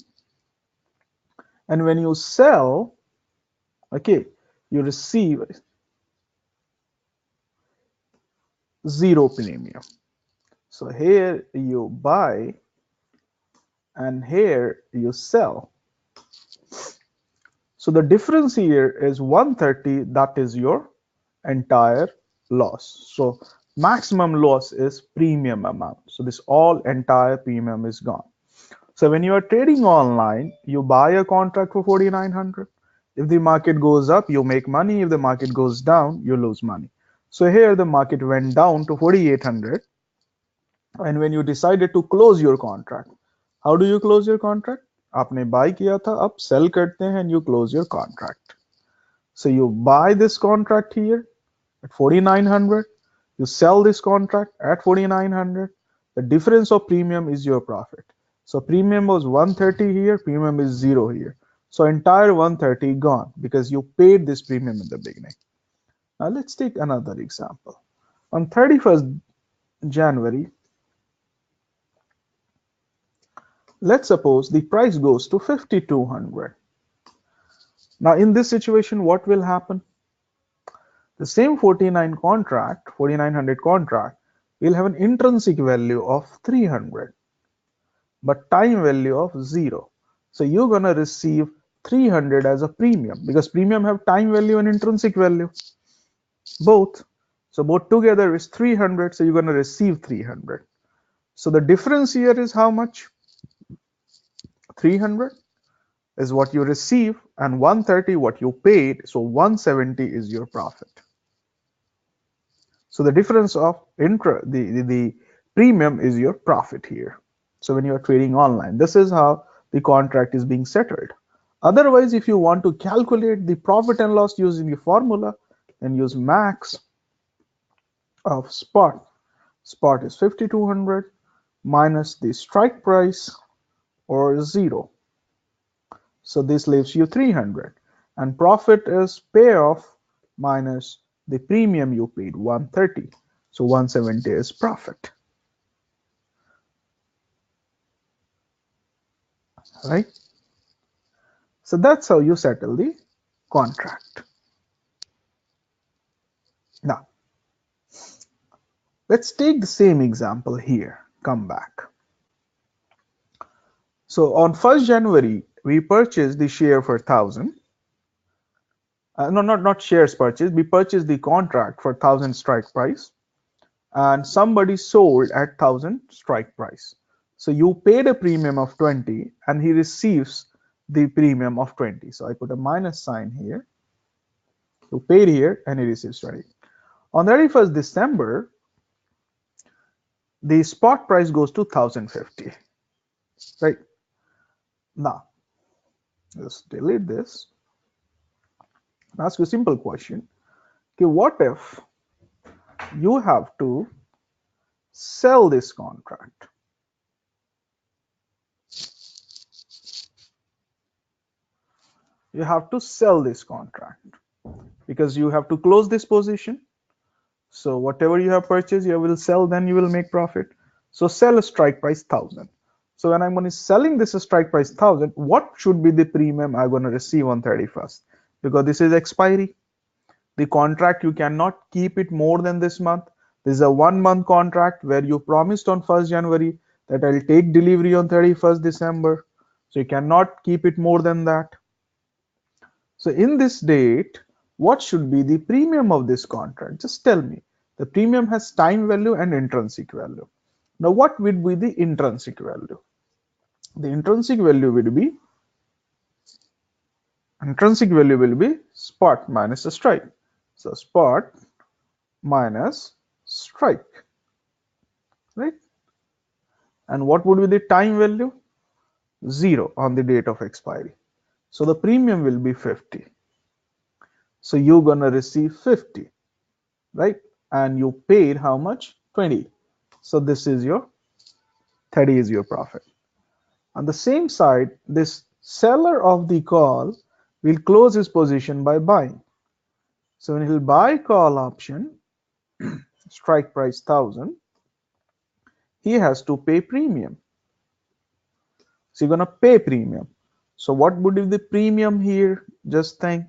and when you sell, okay, you receive 0 premium. So here you buy and here you sell. So the difference here is 130, that is your entire loss. So maximum loss is premium amount. So this all entire premium is gone. So when you are trading online, you buy a contract for 4,900. If the market goes up, you make money. If the market goes down, you lose money. So here the market went down to 4,800. And when you decided to close your contract, how do you close your contract? आपने buy किया था, अब sell करते हैं and you close your contract. So you buy this contract here at 4,900. You sell this contract at 4,900. The difference of premium is your profit. So premium was 130 here, premium is 0 here. So entire 130 gone because you paid this premium in the beginning. Now let's take another example. On 31st January, let's suppose the price goes to 5,200. Now in this situation, what will happen? The same 4,900 contract will have an intrinsic value of 300, but time value of 0. So you're gonna receive 300 as a premium because premium have time value and intrinsic value, both. So both together is 300. So you're gonna receive 300. So the difference here is how much? 300 is what you receive and 130 what you paid. So 170 is your profit. So the difference of the premium is your profit here. So when you are trading online, this is how the contract is being settled. Otherwise, if you want to calculate the profit and loss using the formula, then use max of spot. Spot is 5,200 minus the strike price or 0. So this leaves you 300. And profit is payoff minus the premium you paid, 130. So 170 is profit. Right? So that's how you settle the contract. Now, let's take the same example here. Come back. So on 1st January, we purchased the share for 1,000. No, not shares purchased. We purchased the contract for 1,000 strike price, and somebody sold at 1,000 strike price. So you paid a premium of 20 and he receives the premium of 20. So I put a minus sign here. You paid here and he receives 20. On 31st December, the spot price goes to 1050, right? Now, let's delete this and ask you a simple question. Okay, what if you have to sell this contract? You have to sell this contract because you have to close this position. So whatever you have purchased, you will sell, then you will make profit. So sell a strike price 1000. So when I'm going to selling this strike price 1000, what should be the premium I'm going to receive on 31st? Because this is expiry. The contract, you cannot keep it more than this month. This is a 1 month contract where you promised on 1st January that I'll take delivery on 31st December. So you cannot keep it more than that. So in this date, what should be the premium of this contract? Just tell me. The premium has time value and intrinsic value. Now what would be the intrinsic value? The intrinsic value will be spot minus a strike. So spot minus strike, right? And what would be the time value? 0 on the date of expiry. So the premium will be 50. So you're gonna receive 50, right? And you paid how much? 20. So this is your 30 is your profit. On the same side, this seller of the call will close his position by buying. So when he'll buy call option, strike price 1000, he has to pay premium. So you're gonna pay premium. So what would be the premium here? Just think.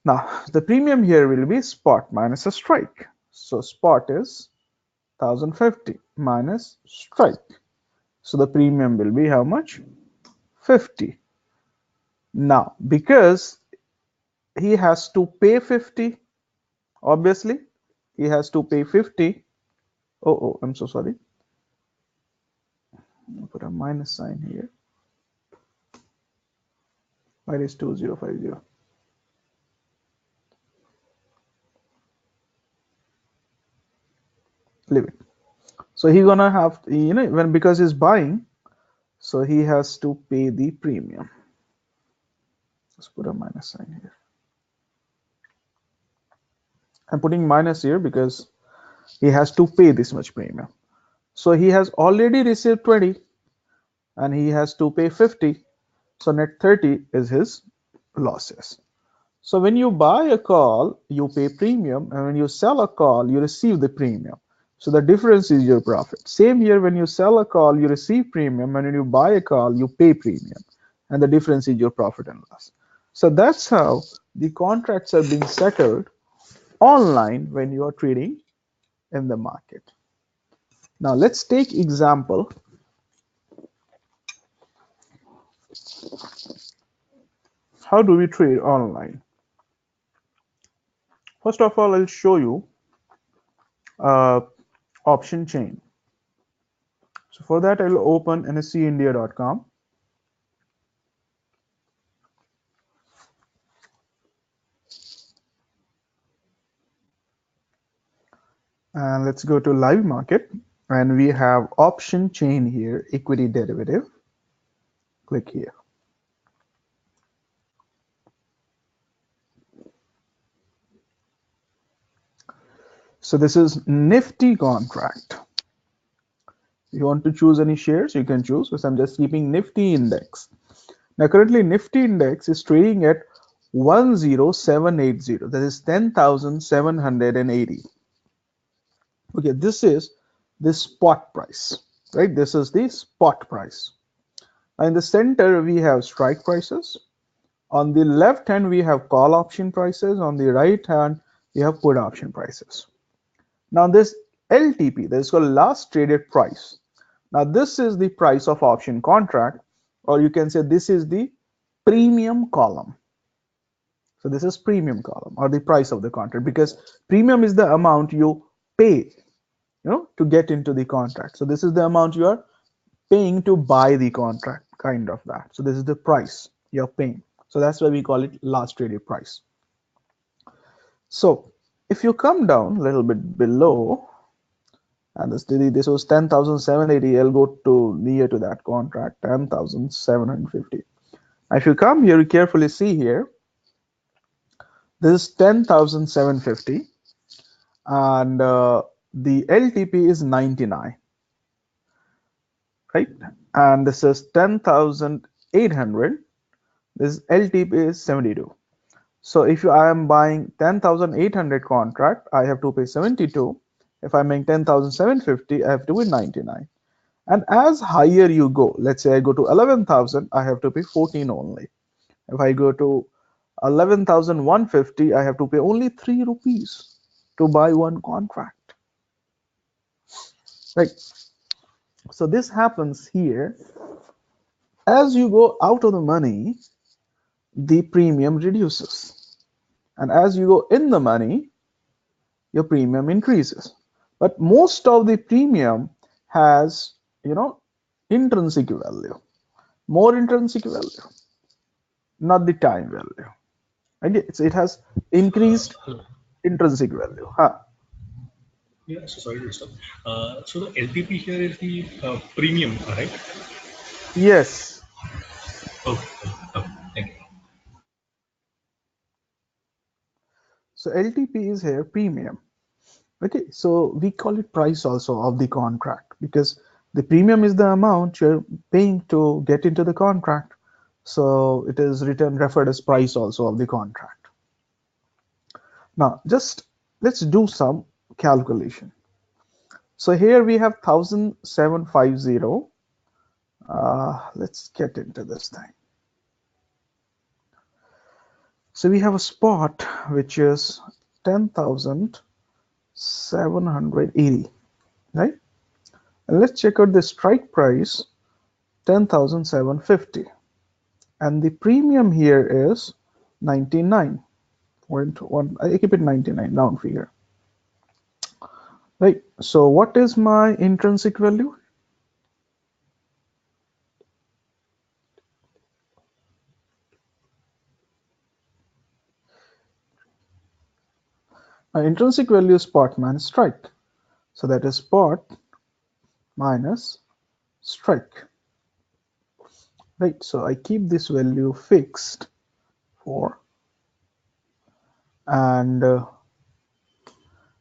Now the premium here will be spot minus a strike. So spot is 1050 minus strike. So the premium will be how much? 50. Now because he has to pay 50, obviously he has to pay 50. Oh, I'm so sorry. I'll put a minus sign here. Minus 2050. Leave it. So he's gonna have, because he's buying, so he has to pay the premium. Let's put a minus sign here. I'm putting minus here because he has to pay this much premium. So he has already received 20 and he has to pay 50. So net 30 is his losses. So when you buy a call, you pay premium, and when you sell a call, you receive the premium. So the difference is your profit. Same here, when you sell a call, you receive premium, and when you buy a call, you pay premium, and the difference is your profit and loss. So that's how the contracts are being settled online when you are trading in the market. Now let's take example. How do we trade online? First of all, I'll show you option chain. So for that, I'll open nscindia.com. And let's go to live market, and we have option chain here, equity derivative. Click here. So this is Nifty contract. If you want to choose any shares, you can choose, because I'm just keeping Nifty index. Now currently Nifty index is trading at 10780, that is 10,780. Okay, this is the spot price, right? This is the spot price. In the center we have strike prices. On the left hand we have call option prices. On the right hand we have put option prices. Now this LTP, that is called last traded price. Now this is the price of option contract, or you can say this is the premium column. So this is premium column, or the price of the contract, because premium is the amount you pay, to get into the contract. So this is the amount you are paying to buy the contract, kind of that. So this is the price you're paying. So that's why we call it last traded price. So if you come down a little bit below, and this was 10,780, I'll go to near to that contract, 10,750. If you come here, you carefully see here, this is 10,750, and the LTP is 99, right? And this is 10,800. This LTP is 72. So if I am buying 10,800 contract, I have to pay 72. If I'm buying 10,750, I have to pay 99. And as higher you go, let's say I go to 11,000, I have to pay 14 only. If I go to 11,150, I have to pay only 3 rupees to buy one contract, right? So this happens here. As you go out of the money, the premium reduces. And as you go in the money, your premium increases. But most of the premium has, intrinsic value, more intrinsic value, not the time value. And it has increased Hello. intrinsic value. Yeah, so sorry to disturb. So the LTP here is the premium, right? Yes. Okay, okay, thank you. So LTP is here premium. Okay, so we call it price also of the contract, because the premium is the amount you're paying to get into the contract. So it is referred as price also of the contract. Now just let's do some calculation. So here we have 1,750. Let's get into this thing. So we have a spot which is 10,780, right? And let's check out the strike price, 10,750. And the premium here is 99.1. I keep it 99 round figure. Right. So what is my intrinsic value? My intrinsic value is spot minus strike. So that is spot minus strike. Right. So I keep this value fixed for, and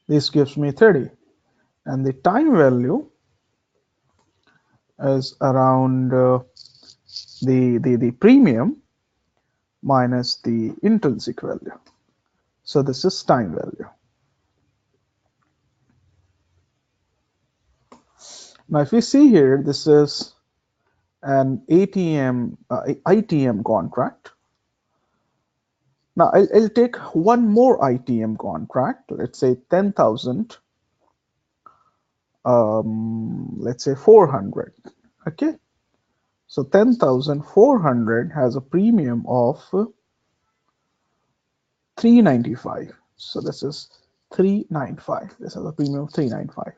this gives me 30. And the time value is around the premium minus the intrinsic value. So this is time value. Now if you see here, this is an ITM contract. Now I'll take one more ITM contract, let's say 10,000, let's say 400. Okay, so 10,400 has a premium of 395. So this is 395. This has a premium of 395.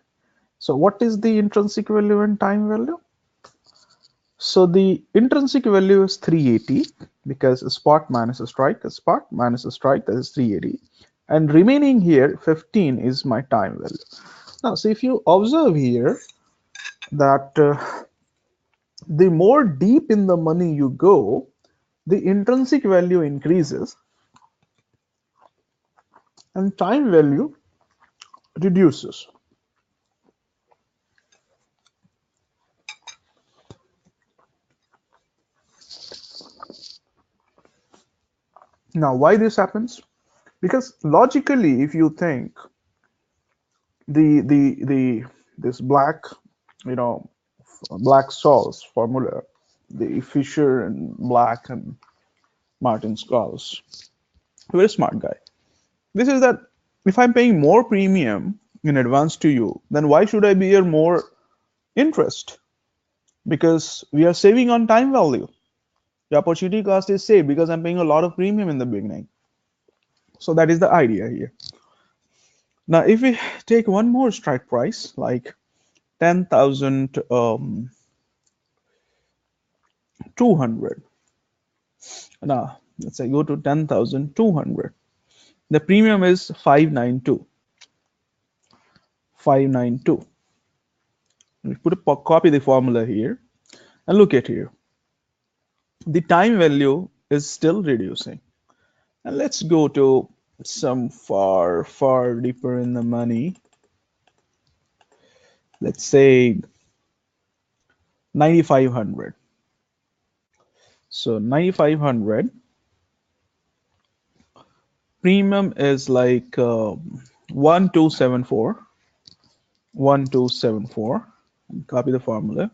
So what is the intrinsic value and time value? So the intrinsic value is 380, because a spot minus a strike, that is 380. And remaining here, 15 is my time value. Now, so if you observe here that the more deep in the money you go, the intrinsic value increases and time value reduces. Now, why this happens? Because logically, if you think this black, Black-Scholes formula, the Fisher and Black and Martin-Scholes, very smart guy. This is that if I'm paying more premium in advance to you, then why should I bear more interest? Because we are saving on time value. The opportunity cost is saved because I'm paying a lot of premium in the beginning. So that is the idea here. Now, if we take one more strike price, like 10,200. Now, let's say go to 10,200. The premium is 592. 592. We copy the formula here and look at here. The time value is still reducing. And let's go to some far, far deeper in the money. Let's say 9,500. So 9,500 premium is like 1274. 1274. Copy the formula.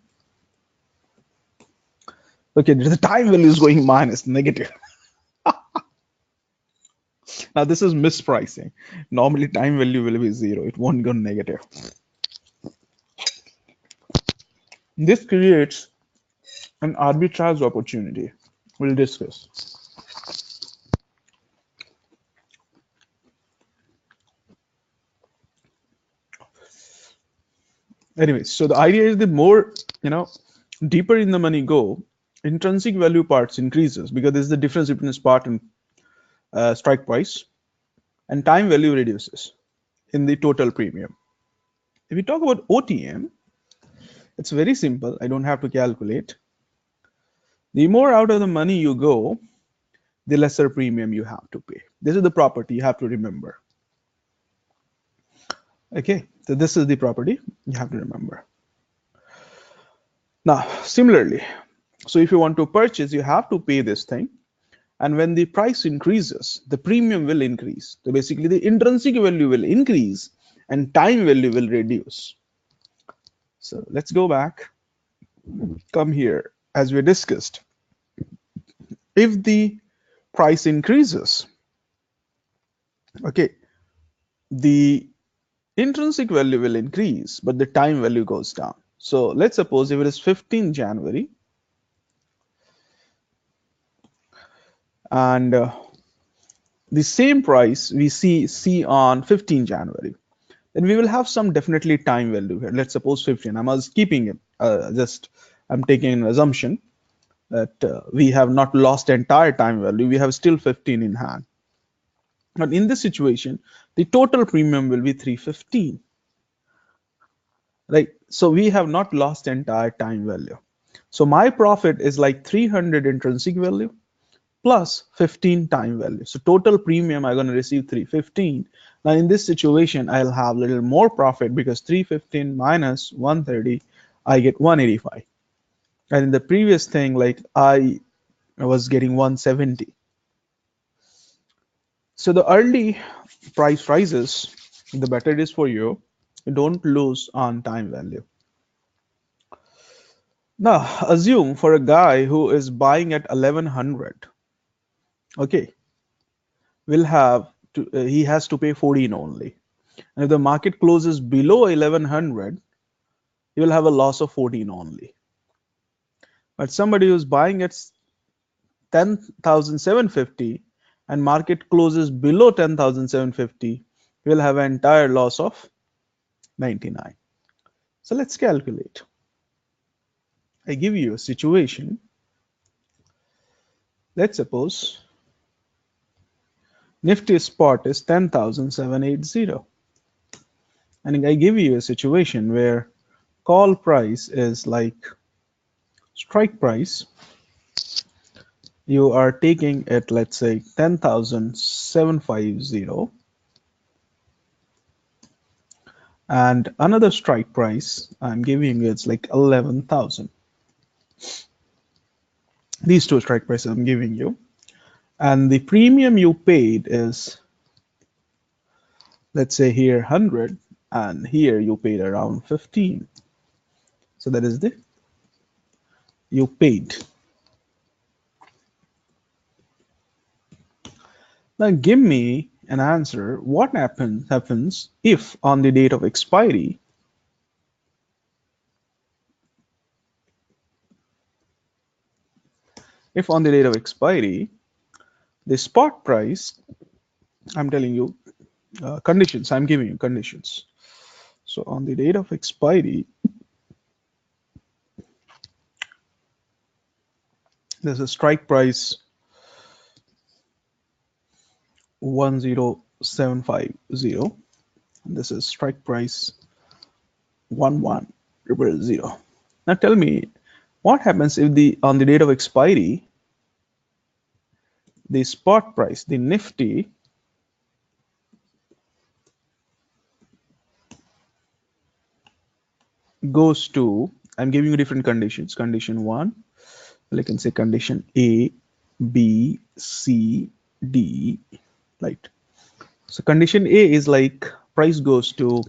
Okay, the time value is going minus, negative. Now this is mispricing. Normally time value will be 0. It won't go negative. This creates an arbitrage opportunity. We'll discuss. Anyways, so the idea is the more, deeper in the money go, intrinsic value parts increases because this is the difference between spot and strike price, and time value reduces in the total premium. If we talk about OTM, it's very simple. I don't have to calculate. The more out of the money you go, the lesser premium you have to pay. This is the property you have to remember. Okay, so this is the property you have to remember. Now, similarly, so if you want to purchase, you have to pay this thing. And when the price increases, the premium will increase. So basically, the intrinsic value will increase and time value will reduce. So let's go back, come here, as we discussed. If the price increases, okay, the intrinsic value will increase, but the time value goes down. So let's suppose if it is 15 January and the same price we see on 15 January, then we will have some definitely time value here. Let's suppose 15. I'm keeping it, I'm taking an assumption that we have not lost entire time value. We have still 15 in hand. But in this situation, the total premium will be 315. Right, so we have not lost entire time value. So my profit is like 300 intrinsic value plus 15 time value. So total premium I'm going to receive 315. Now in this situation, I'll have a little more profit because 315 minus 130, I get 185. And in the previous thing, like I was getting 170. So the early price rises, the better it is for you. You don't lose on time value. Now, assume for a guy who is buying at 1100, okay, will have to, he has to pay 14 only. And if the market closes below 1100, he will have a loss of 14 only. But somebody who's buying at 10,750 and market closes below 10,750, he will have an entire loss of 99. So let's calculate. I give you a situation. Let's suppose Nifty spot is 10,780. And I give you a situation where call price is like strike price. You are taking it, let's say 10,750. And another strike price I'm giving you, it's like 11,000. These two strike prices I'm giving you. And the premium you paid is, let's say here 100, and here you paid around 15. So that is the you paid. Now give me an answer. What happens if on the date of expiry the spot price, I'm telling you conditions, I'm giving you conditions. So on the date of expiry, there's a strike price 10 10750. This is strike price 11000. Now tell me, what happens if on the date of expiry, the spot price, the Nifty, goes to, I'm giving you different conditions. Condition 1, well, I can say condition A, B, C, D, right? So condition A is like price goes to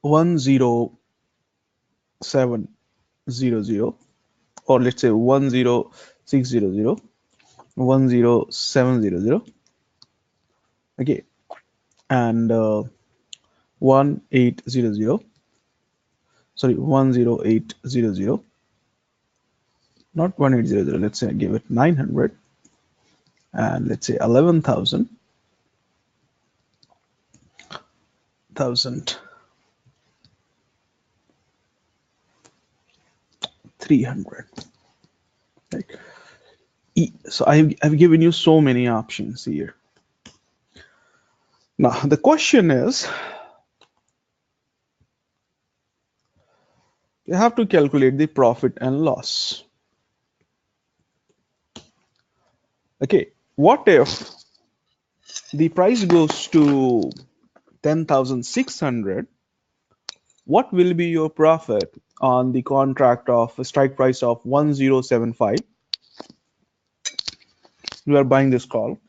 10700, or let's say 10600, 10700, okay, and 1800, sorry, 10800, not 1800, let's say I give it 900, and let's say 11,000, 300, right? So I've given you so many options here. Now the question is, you have to calculate the profit and loss. Okay, what if the price goes to 10,600? What will be your profit on the contract of a strike price of 1075? You are buying this call.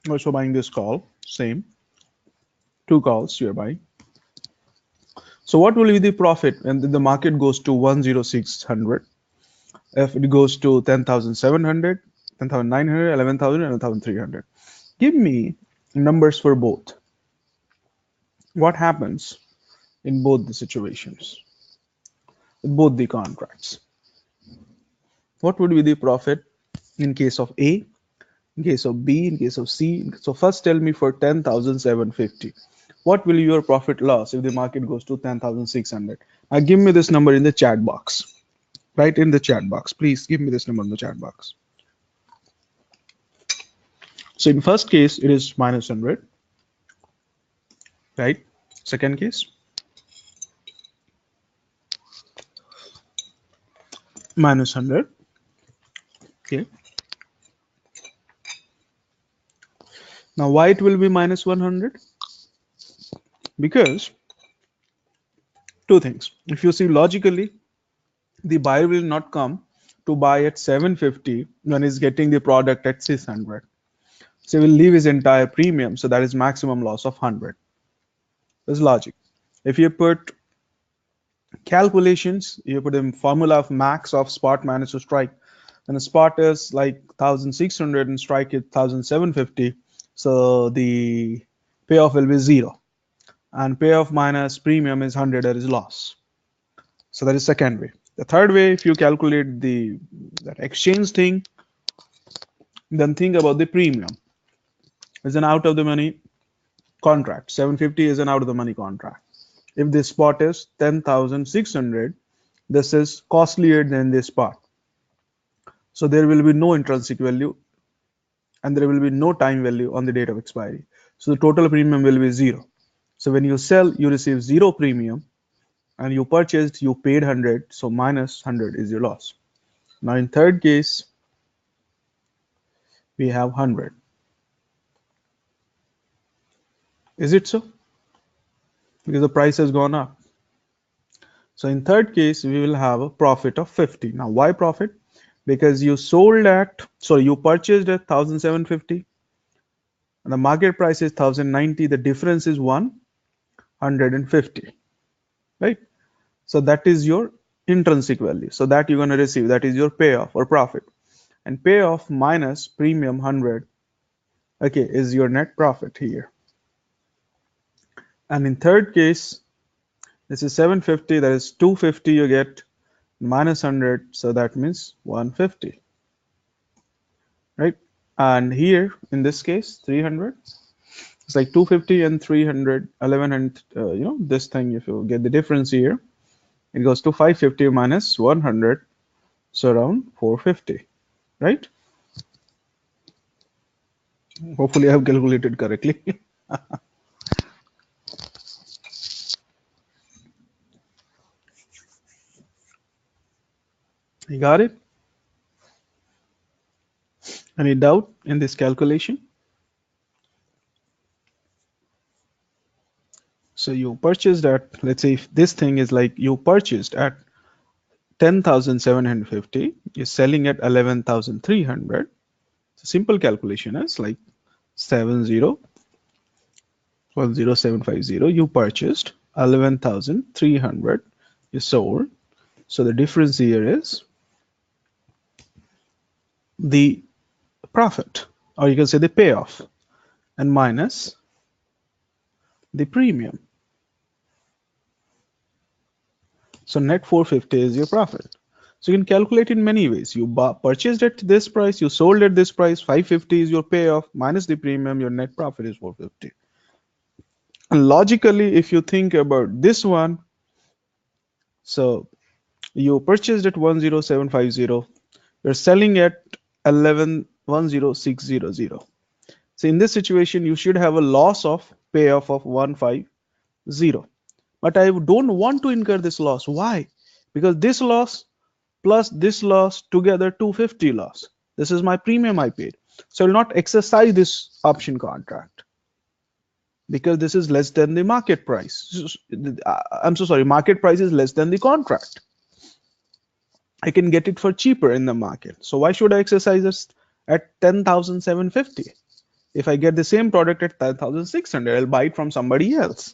Also buying this call, same. 2 calls you are buying. So what will be the profit when the market goes to 10600? If it goes to 10,700, 10,900, 11,000, 11,300. Give me numbers for both. What happens in both the situations, with both the contracts? What would be the profit in case of A, in case of B, in case of C? So first tell me for 10,750. What will your profit loss if the market goes to 10,600? Now give me this number in the chat box. Write in the chat box. Please give me this number in the chat box. So in first case, it is minus 100, right? Second case, minus 100, okay. Now why it will be minus 100? Because two things. If you see logically, the buyer will not come to buy at 750 when he's getting the product at 600. So he will leave his entire premium. So that is maximum loss of 100. That's logic. If you put calculations, you put a formula of max of spot minus to strike, and the spot is like 1,600 and strike is 1,750. So the payoff will be 0. And payoff minus premium is 100, that is loss. So that is second way. The third way, if you calculate that exchange thing, then think about the premium. It's an out of the money contract. 750 is an out of the money contract. If this spot is 10,600, this is costlier than this spot. So there will be no intrinsic value and there will be no time value on the date of expiry. So the total premium will be 0. So when you sell, you receive 0 premium, and you purchased, you paid 100, so minus 100 is your loss. Now in third case, we have 100. Is it so? Because the price has gone up. So in third case, we will have a profit of 50. Now why profit? Because you sold at, sorry, you purchased at 1,750 and the market price is 1,090. The difference is 150, right? So that is your intrinsic value. So that you're going to receive, that is your payoff or profit. And payoff minus premium 100, okay, is your net profit here. And in third case, this is 750, that is 250 you get, minus 100, so that means 150, right? And here in this case 300, it's like 250 and 300, 1100, you know, this thing, if you get the difference here, it goes to 550 minus 100, so around 450. right? Hopefully I have calculated correctly. You got it? Any doubt in this calculation? So you purchased at, let's say if this thing is like you purchased at 10,750, you're selling at 11,300. So simple calculation is like 70,10750. You purchased 11,300. You sold. So the difference here is the profit, or you can say the payoff, and minus the premium. So net 450 is your profit. So you can calculate in many ways. You purchased at this price, you sold at this price, 550 is your payoff, minus the premium, your net profit is 450. And logically, if you think about this one, so you purchased at 10750, you're selling at 11600. So in this situation, you should have a loss of payoff of 150. But I don't want to incur this loss. Why? Because this loss plus this loss together 250 loss. This is my premium I paid. So I will not exercise this option contract because this is less than the market price. I'm so sorry, market price is less than the contract. I can get it for cheaper in the market. So why should I exercise this at 10,750? If I get the same product at 10,600, I'll buy it from somebody else.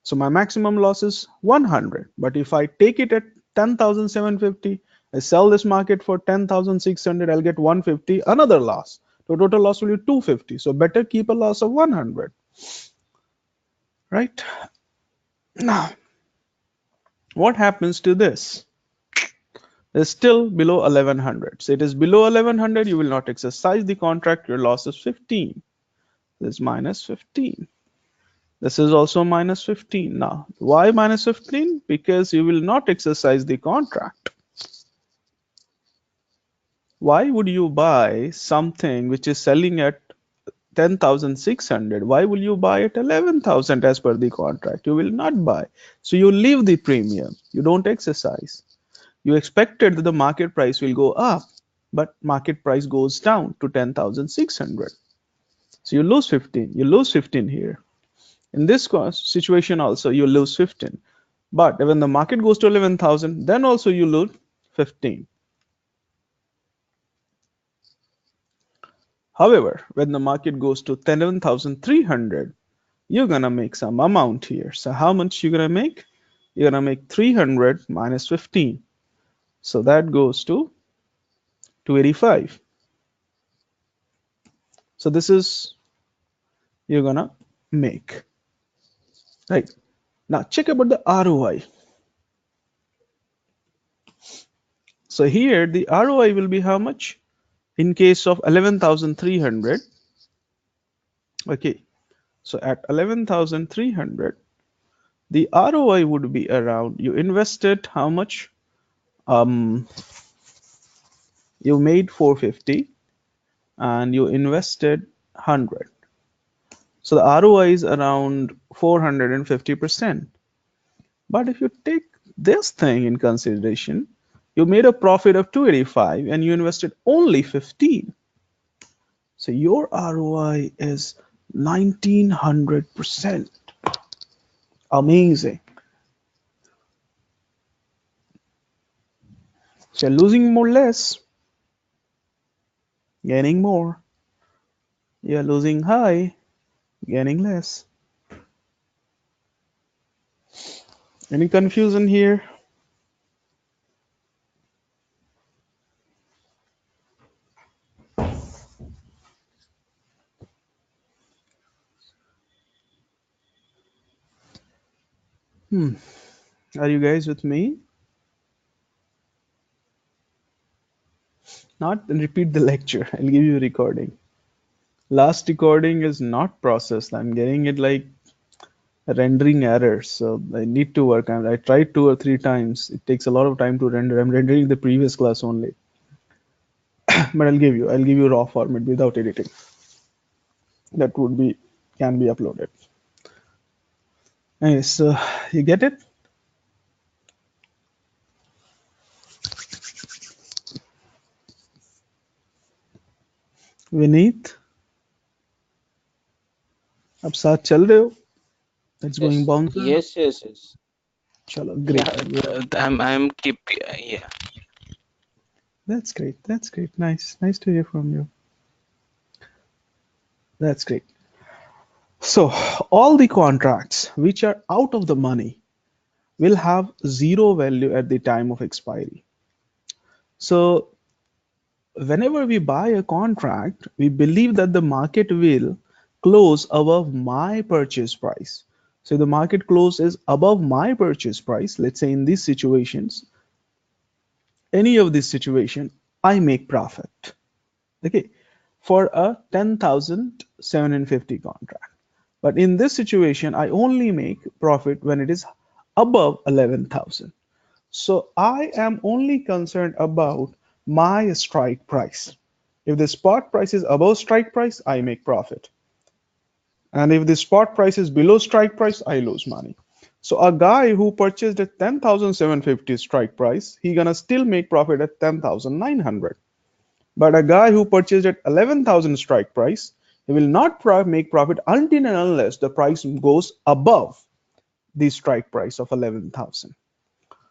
So my maximum loss is 100. But if I take it at 10,750, I sell this market for 10,600, I'll get 150, another loss. So total loss will be 250. So better keep a loss of 100. Right? Now, what happens to this? It's still below 1100. So it is below 1100, you will not exercise the contract, your loss is 15. This is minus 15. This is also minus 15. Now, why minus 15? Because you will not exercise the contract. Why would you buy something which is selling at 10,600? Why will you buy at 11,000 as per the contract? You will not buy. So you leave the premium. You don't exercise. You expected that the market price will go up, but market price goes down to 10,600. So you lose 15. You lose 15 here. In this situation also, you lose 15. But when the market goes to 11,000, then also you lose 15. However, when the market goes to 11,300, you're going to make some amount here. So how much you're going to make? You're going to make 300 minus 15. So that goes to 285. So this is you're going to make. Right. Now check about the ROI. So here the ROI will be how much? In case of 11,300. Okay. So at 11,300, the ROI would be around, you invested how much? You made 450 and you invested 100. So the ROI is around 450%. But if you take this thing in consideration, you made a profit of 285 and you invested only 15. So your ROI is 1900%. Amazing. So you're losing more less, gaining more. You're losing high, gaining less. Any confusion here? Are you guys with me? Not repeat the lecture. I'll give you a recording. Last recording is not processed. I'm getting it like rendering errors. So I need to work on it. I tried 2 or 3 times. It takes a lot of time to render. I'm rendering the previous class only. but I'll give you raw format without editing. That can be uploaded. Anyways, so you get it? Vineet, अब साथ चल रहे हो? It's going Yes, bouncer. yes. Chalo, great. Yeah, I'm keep. Yeah. That's great. That's great. Nice to hear from you. That's great. So all the contracts which are out of the money will have zero value at the time of expiry. So whenever we buy a contract, we believe that the market will close above my purchase price. So if the market close is above my purchase price, let's say in these situations, any of this situation, I make profit. Okay, for a 10,750 contract. But in this situation, I only make profit when it is above 11,000. So I am only concerned about my strike price. If the spot price is above strike price, I make profit. And if the spot price is below strike price, I lose money. So a guy who purchased at 10,750 strike price, he gonna still make profit at 10,900. But a guy who purchased at 11,000 strike price, he will not make profit until and unless the price goes above the strike price of 11,000.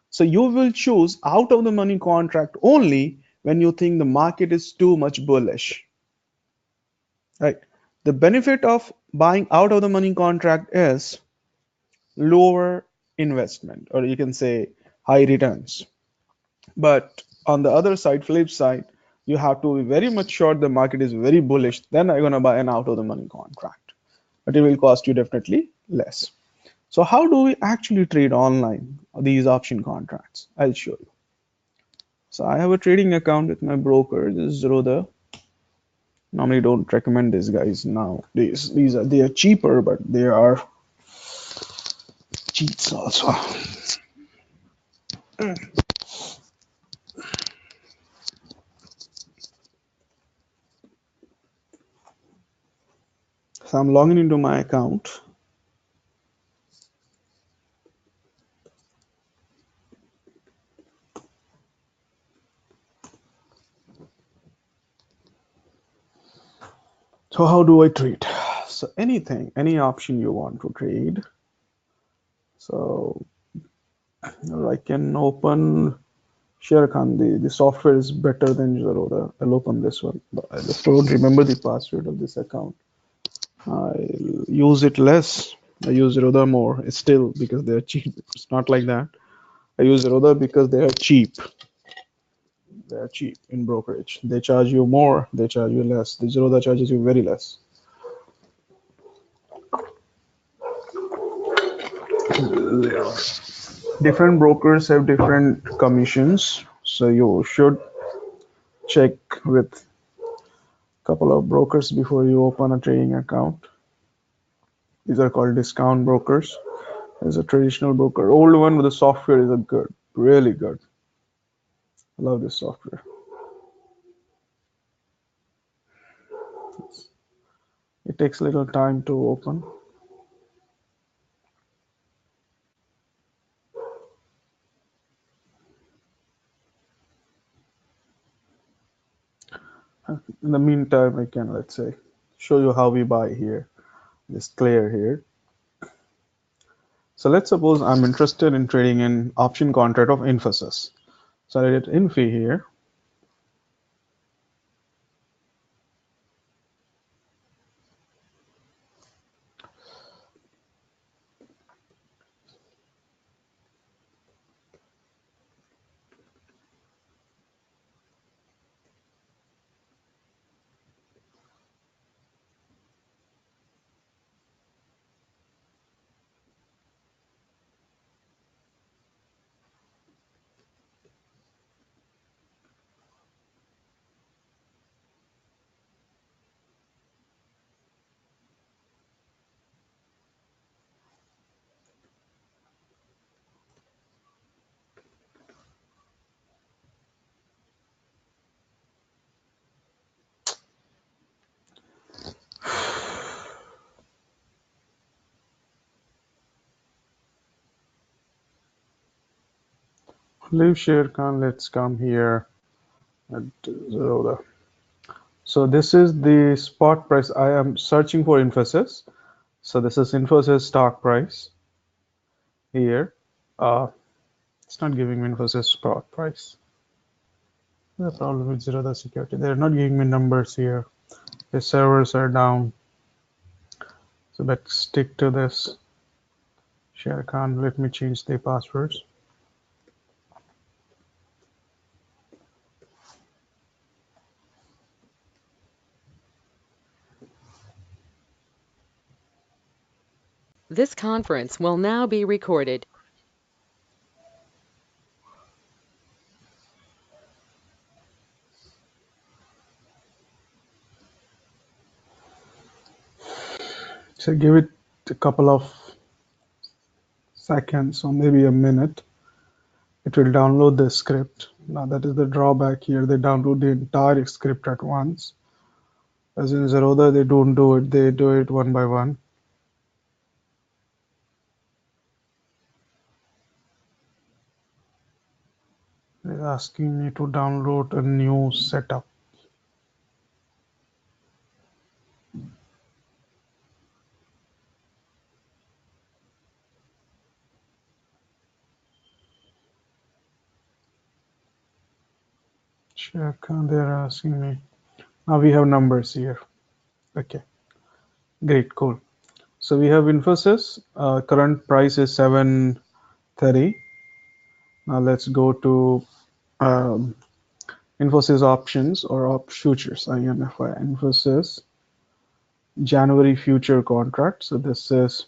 So you will choose out of the money contract only when you think the market is too much bullish. Right? The benefit of buying out of the money contract is lower investment, or you can say high returns. But on the other side, flip side, you have to be very much sure the market is very bullish. Then I'm gonna buy an out of the money contract, but it will cost you definitely less. So how do we actually trade online these option contracts? I'll show you. So I have a trading account with my broker. This is Zerodha. Normally don't recommend these guys now. They are cheaper, but they are cheats also. So I'm logging into my account. So how do I trade? So anything, any option you want to trade. So I can open Khetan. The software is better than Zerodha. I'll open this one. But I just don't remember the password of this account. I'll use it less. I use Zerodha more. It's still because they're cheap. It's not like that. I use Zerodha because they are cheap. They are cheap in brokerage. They charge you more. They charge you less. The Zerodha charges you very less. Different brokers have different commissions, so you should check with a couple of brokers before you open a trading account. These are called discount brokers. There's a traditional broker. Old one with the software is a good, really good. I love this software. It takes a little time to open. In the meantime, I can, let's say, show you how we buy here. This clear here. So let's suppose I'm interested in trading an option contract of Infosys. So I hit Infi here. Leave Sherkan. Let's come here at Zerodha. So this is the spot price. I am searching for Infosys. So this is Infosys stock price here. It's not giving me Infosys spot price. The problem with Zerodha security. They're not giving me numbers here. The servers are down. So let's stick to this. Sherkan, let me change the passwords. This conference will now be recorded. So give it a couple of seconds or maybe a minute. It will download the script. Now that is the drawback here. They download the entire script at once. As in Zerodha, they don't do it. They do it one by one. They're asking me to download a new setup. Check, they're asking me. Now we have numbers here. Okay, great, cool. So we have Infosys. Current price is 730. Now let's go to Infosys options or futures. INFI Infosys January future contract. So this is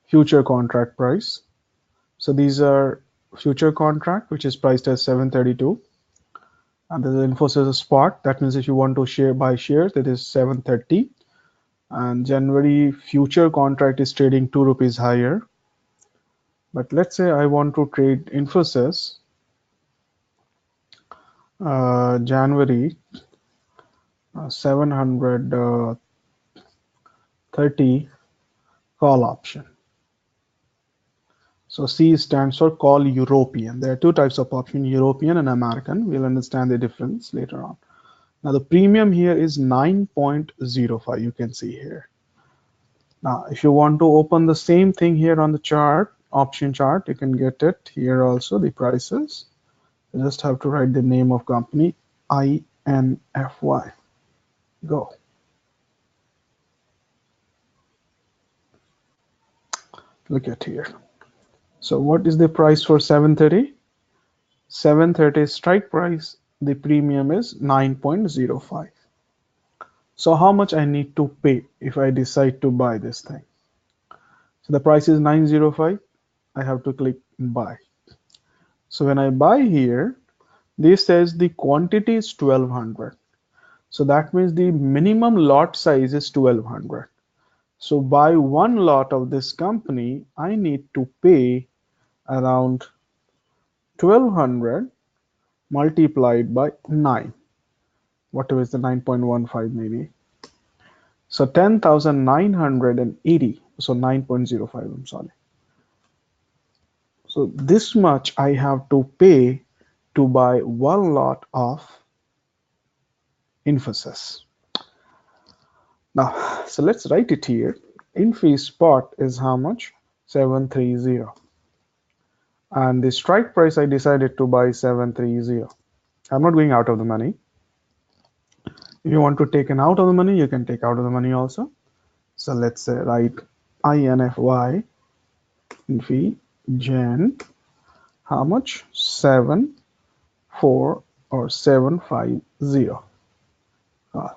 future contract price. So these are future contract, which is priced as 732. And there's Infosys spot. That means if you want to buy shares, that is 730. And January future contract is trading 2 rupees higher. But let's say I want to trade Infosys January 730 call option. So C stands for call European. There are two types of option, European and American. We'll understand the difference later on. Now the premium here is 9.05. You can see here. Now if you want to open the same thing here on the chart, option chart, you can get it here also, the prices. You just have to write the name of company, INFY. Go. Look at here. So what is the price for 730? 730 strike price. The premium is 9.05. So how much I need to pay if I decide to buy this thing? So the price is 905. I have to click buy. So when I buy here, this says the quantity is 1200. So that means the minimum lot size is 1200. So buy one lot of this company, I need to pay around 1200 multiplied by 9. Whatever is the 9.15 maybe. So 10,980. So 9.05, I'm sorry. So this much I have to pay to buy one lot of Infosys. Now, so let's write it here. Infi spot is how much? 730. And the strike price I decided to buy 730. I'm not going out of the money. If you want to take out of the money, you can take out of the money also. So let's say write INFY Infi Gen how much? 740 or 750. Now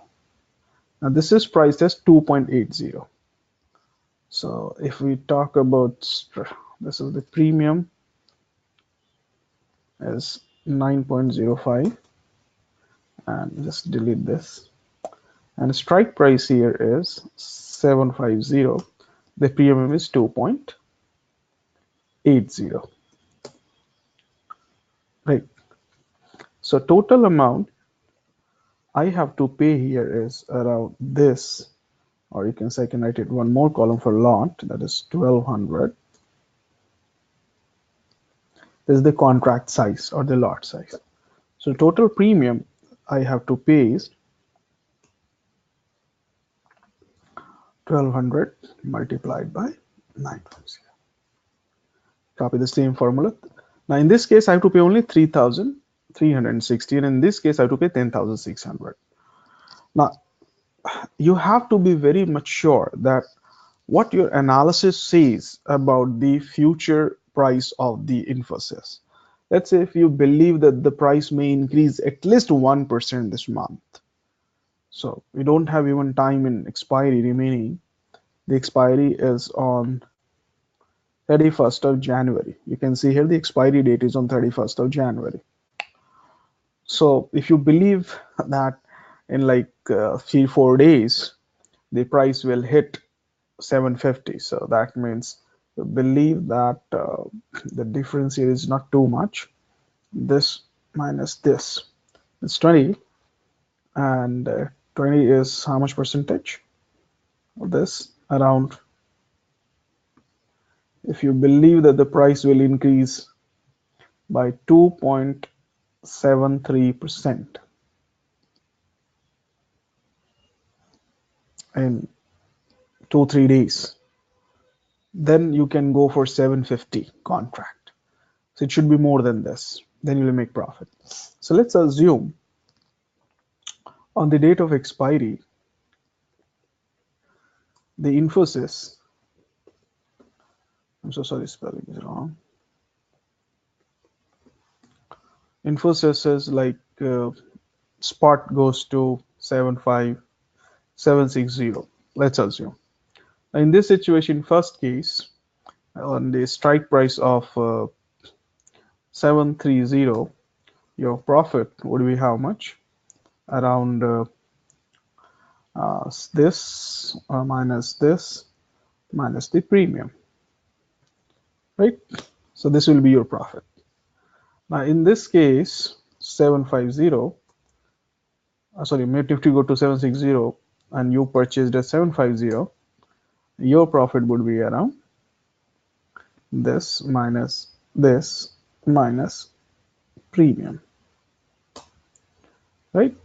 this is priced as 2.80. So if we talk about this is the premium is 9.05 and just delete this, and strike price here is 750. The premium is 2.80. Right. So total amount I have to pay here is around this, or you can say I can write it one more column for lot, that is 1200 This is the contract size or the lot size. So total premium I have to pay is 1200 multiplied by 950. Copy the same formula. Now in this case I have to pay only 3,360, and in this case I have to pay 10,600. Now you have to be very much sure that what your analysis says about the future price of the Infosys. Let's say if you believe that the price may increase at least 1% this month. So we don't have even time in expiry remaining. The expiry is on 31st of January. You can see here the expiry date is on 31st of January. So if you believe that in like 3-4 days the price will hit 750, so that means you believe that the difference here is not too much. This minus this is 20, and 20 is how much percentage of this? Around, if you believe that the price will increase by 2.73% in 2-3 days, then you can go for 750 contract. So it should be more than this, then you will make profit. So let's assume on the date of expiry the Infosys, I'm so sorry, spelling is wrong. Infosys is like spot goes to 75760. Let's assume. In this situation, first case, on the strike price of 730, your profit would be how much? Around this minus this minus the premium, right? So this will be your profit. Now in this case 750, sorry, if you go to 760 and you purchased at 750, your profit would be around this minus premium, right?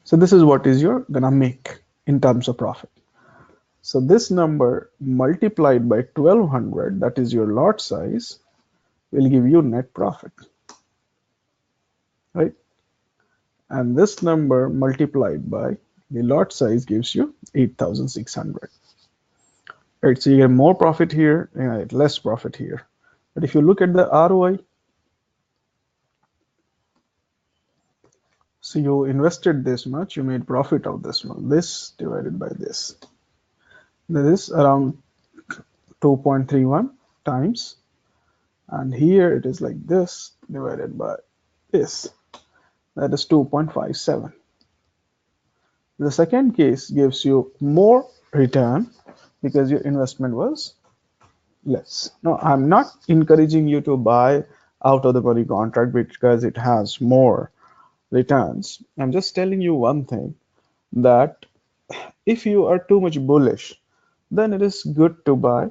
So this is what is you're gonna make in terms of profit. So this number multiplied by 1200, that is your lot size, will give you net profit, right? And this number multiplied by the lot size gives you 8,600. Right, so you get more profit here and less profit here. But if you look at the ROI, so you invested this much, you made profit of this one. This divided by this. That is around 2.31 times. And here it is like this divided by this. That is 2.57. The second case gives you more return because your investment was less. Now, I'm not encouraging you to buy out of the money contract because it has more returns. I'm just telling you one thing, that if you are too much bullish, then it is good to buy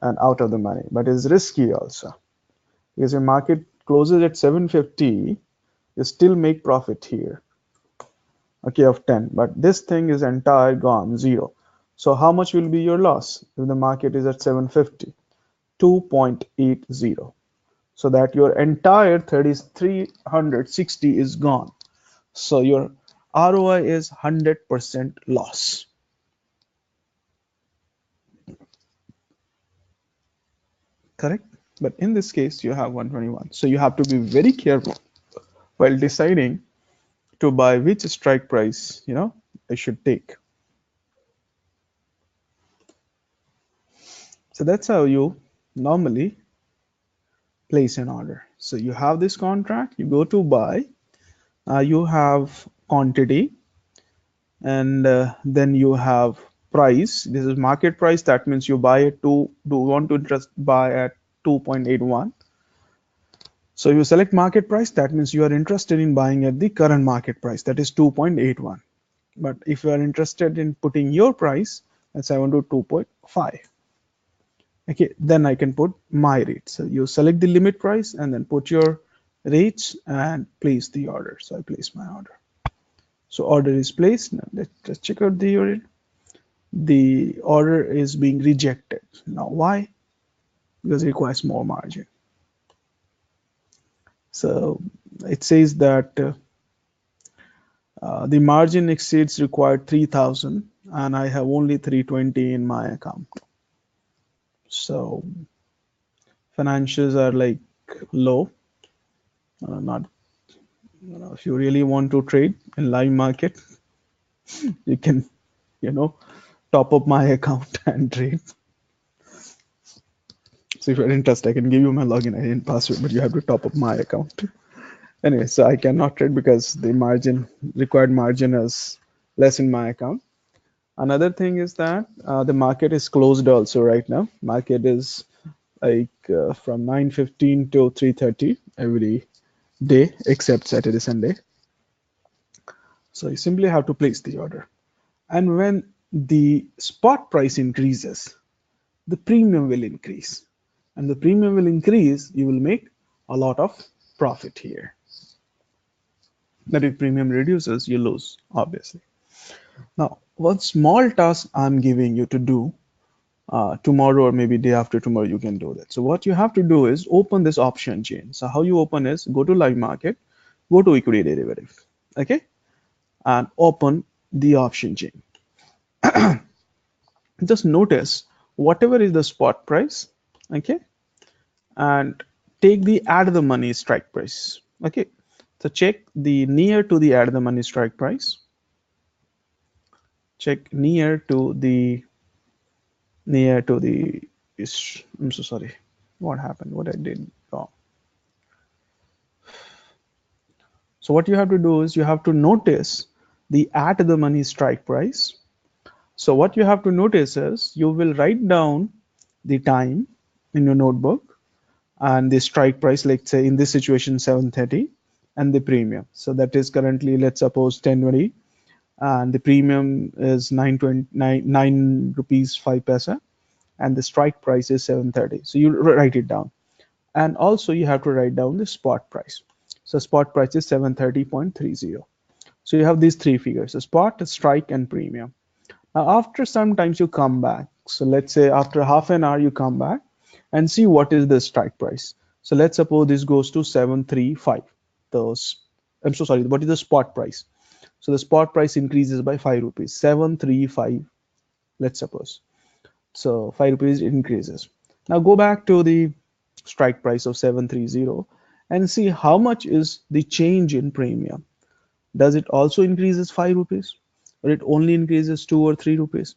and out of the money, but it's risky also because your market closes at 750, you still make profit here, okay, of 10, but this thing is entire gone, zero. So how much will be your loss if the market is at 750? 2.80. So that your entire 3,360 is gone. So your ROI is 100% loss. Correct? But in this case, you have 121. So you have to be very careful while deciding to buy which strike price, I should take. So that's how you normally place an order. So you have this contract, you go to buy, you have quantity, and then you have price. This is market price. That means you buy at want to just buy at 2.81. So you select market price. That means you are interested in buying at the current market price, that is 2.81. But if you are interested in putting your price, let's say I want to 2.5. Okay, then I can put my rate. So you select the limit price and then put your rates and place the order. So I place my order. So order is placed. Now let's check out the order. The order is being rejected. Now why? Because it requires more margin. So it says that the margin exceeds required 3,000 and I have only 320 in my account. So financials are like low. Not if you really want to trade in live market, you can, top up my account and trade. So if you're interested, I can give you my login ID and password, but you have to top up my account. Anyway, so I cannot trade because the required margin is less in my account. Another thing is that the market is closed also right now. Market is like from 9:15 to 3:30 every day except Saturday, Sunday. So you simply have to place the order. And when the spot price increases, the premium will increase. And the premium will increase, you will make a lot of profit here. That if premium reduces, you lose, obviously. Now, one small task I'm giving you to do tomorrow or maybe day after tomorrow, you can do that. So what you have to do is open this option chain. So how you open is go to live market, go to equity derivative, okay, and open the option chain. Just notice whatever is the spot price, okay, and take the add the money strike price, okay. So check the near to the add the money strike price. Check near to the I'm so sorry. What happened? What I did wrong. So what you have to do is you have to notice the at the money strike price. So what you have to notice is you will write down the time in your notebook and the strike price, like say in this situation 7:30, and the premium. So that is currently, let's suppose 10:20, and the premium is 9 rupees 5 paisa, and the strike price is 7:30. So you write it down, and also you have to write down the spot price. So spot price is 730.30. So you have these three figures: the spot, strike, and premium. Now after sometimes you come back. So let's say after half an hour you come back and see what is the strike price. So let's suppose this goes to 735. Those I'm so sorry. What is the spot price? So the spot price increases by 5 rupees. 735. Let's suppose. So 5 rupees increases. Now go back to the strike price of 730 and see how much is the change in premium. Does it also increases 5 rupees or it only increases 2 or 3 rupees?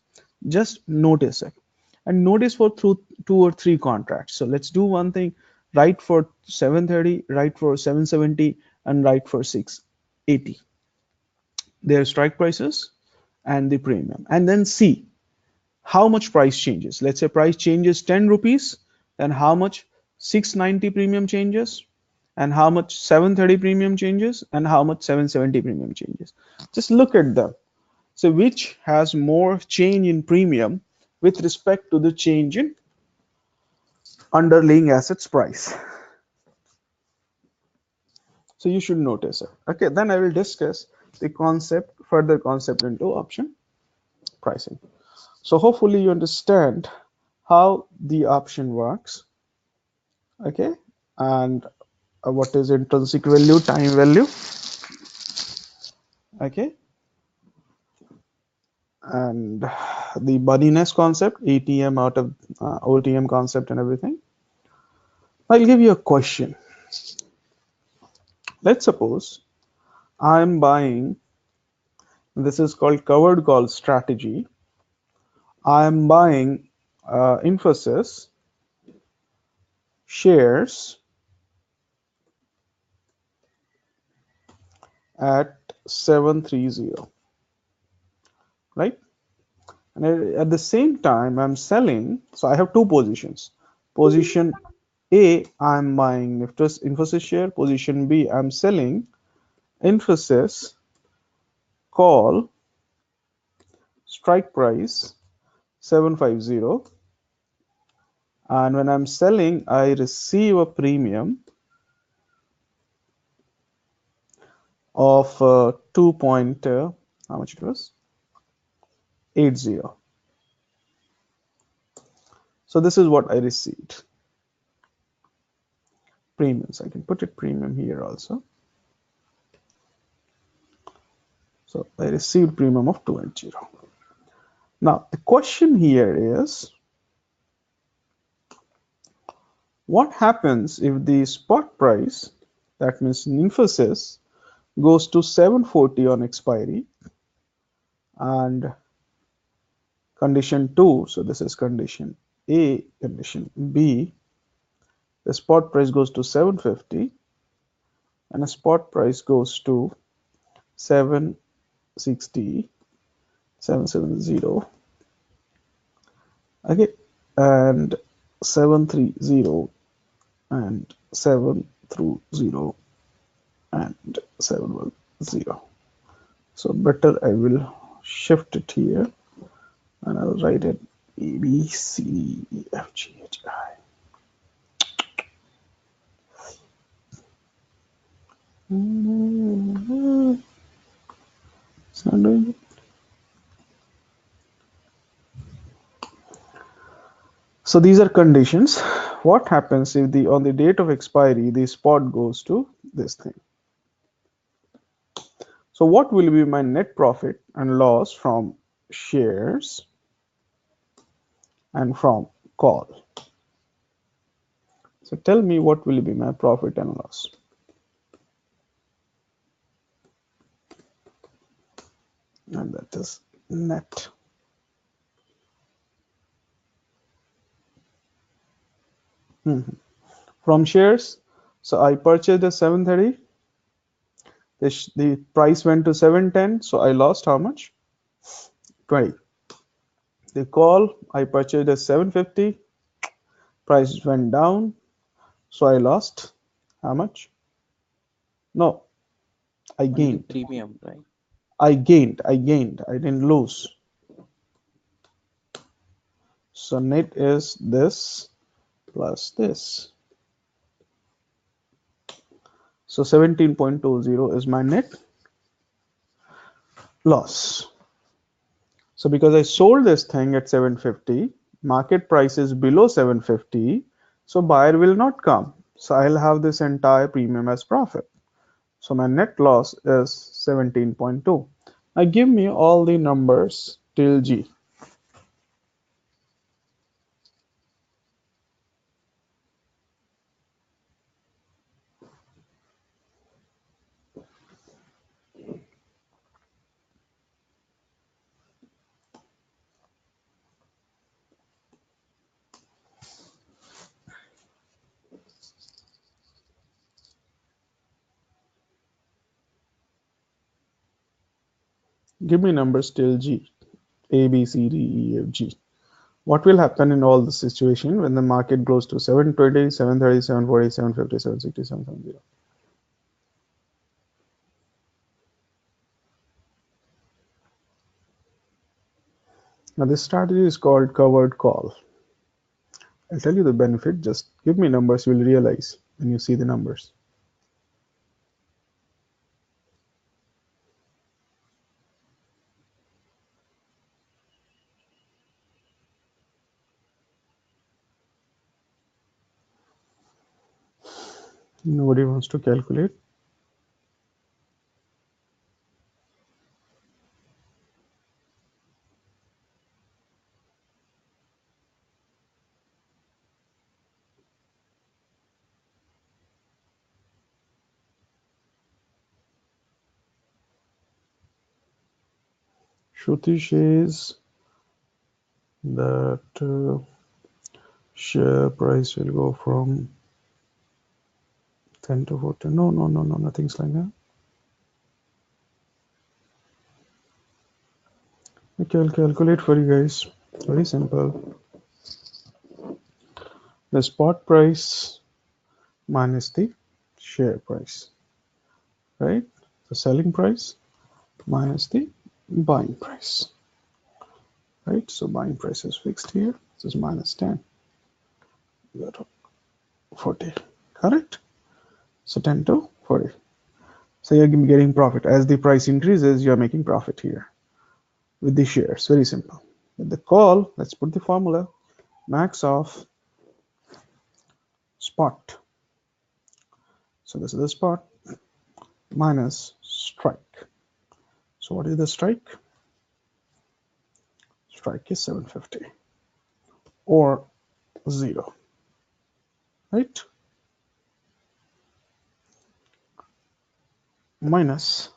Just notice it and notice for through 2 or 3 contracts. So let's do one thing: write for 730, write for 770, and write for 680 their strike prices and the premium, and then see how much price changes. Let's say price changes 10 rupees, then how much 690 premium changes, and how much 730 premium changes, and how much 770 premium changes. Just look at them. So which has more change in premium with respect to the change in underlying assets price. So you should notice it. Okay, then I will discuss the further concept into option pricing. So hopefully you understand how the option works, okay, and what is intrinsic value, time value, okay, and the buddiness concept, ATM out of OTM concept and everything. I'll give you a question. Let's suppose I'm buying, this is called covered call strategy. I'm buying Infosys shares at 730, right? And at the same time I'm selling, so I have two positions. Position A, I'm buying Infosys share. Position B, I'm selling Infosys call strike price 750, And when I'm selling, I receive a premium of 2 point, how much it was? 80. So this is what I received. Premiums. I can put it premium here also. So I received premium of 280. Now the question here is, what happens if the spot price, that means Infosys, goes to 740 on expiry, and condition 2, so this is condition A, condition B, the spot price goes to 750 and the spot price goes to 760, 770, okay, and 730 and 730 and 710. So better I will shift it here and I'll write it A, B, C, D, E, F, G, H, I. It's not doing it. So these are conditions. What happens if on the date of expiry the spot goes to this thing? So what will be my net profit and loss from shares and from call? So tell me what will be my profit and loss. And that is net. From shares, so I purchased at 730. The price went to 710, so I lost how much? 20. The call, I purchased at 750. Price went down, so I lost how much? No, I Only gained. premium, right? I gained. I didn't lose. So net is this plus this. So 17.20 is my net loss. So because I sold this thing at 750, market price is below 750, so buyer will not come. So I'll have this entire premium as profit. So my net loss is 17.2. Now give me all the numbers till G. Give me numbers till G. A, B, C, D, E, F, G. What will happen in all the situation when the market goes to 720, 730, 740, 750, 760, 770? Now this strategy is called covered call. I'll tell you the benefit. Just give me numbers, you'll realize when you see the numbers. Nobody wants to calculate. Shruti says that share price will go from 10 to 14. No, nothing's like that. Okay, I'll calculate for you guys. Very simple. The spot price minus the share price, right? The selling price minus the buying price, right? So buying price is fixed here. This is minus 10. 40, correct? So 10 to 40. So you're getting profit. As the price increases, you're making profit here with the shares. Very simple. With the call, let's put the formula. Max of spot. So this is the spot minus strike. So what is the strike? Strike is 750 or 0, right? Minus,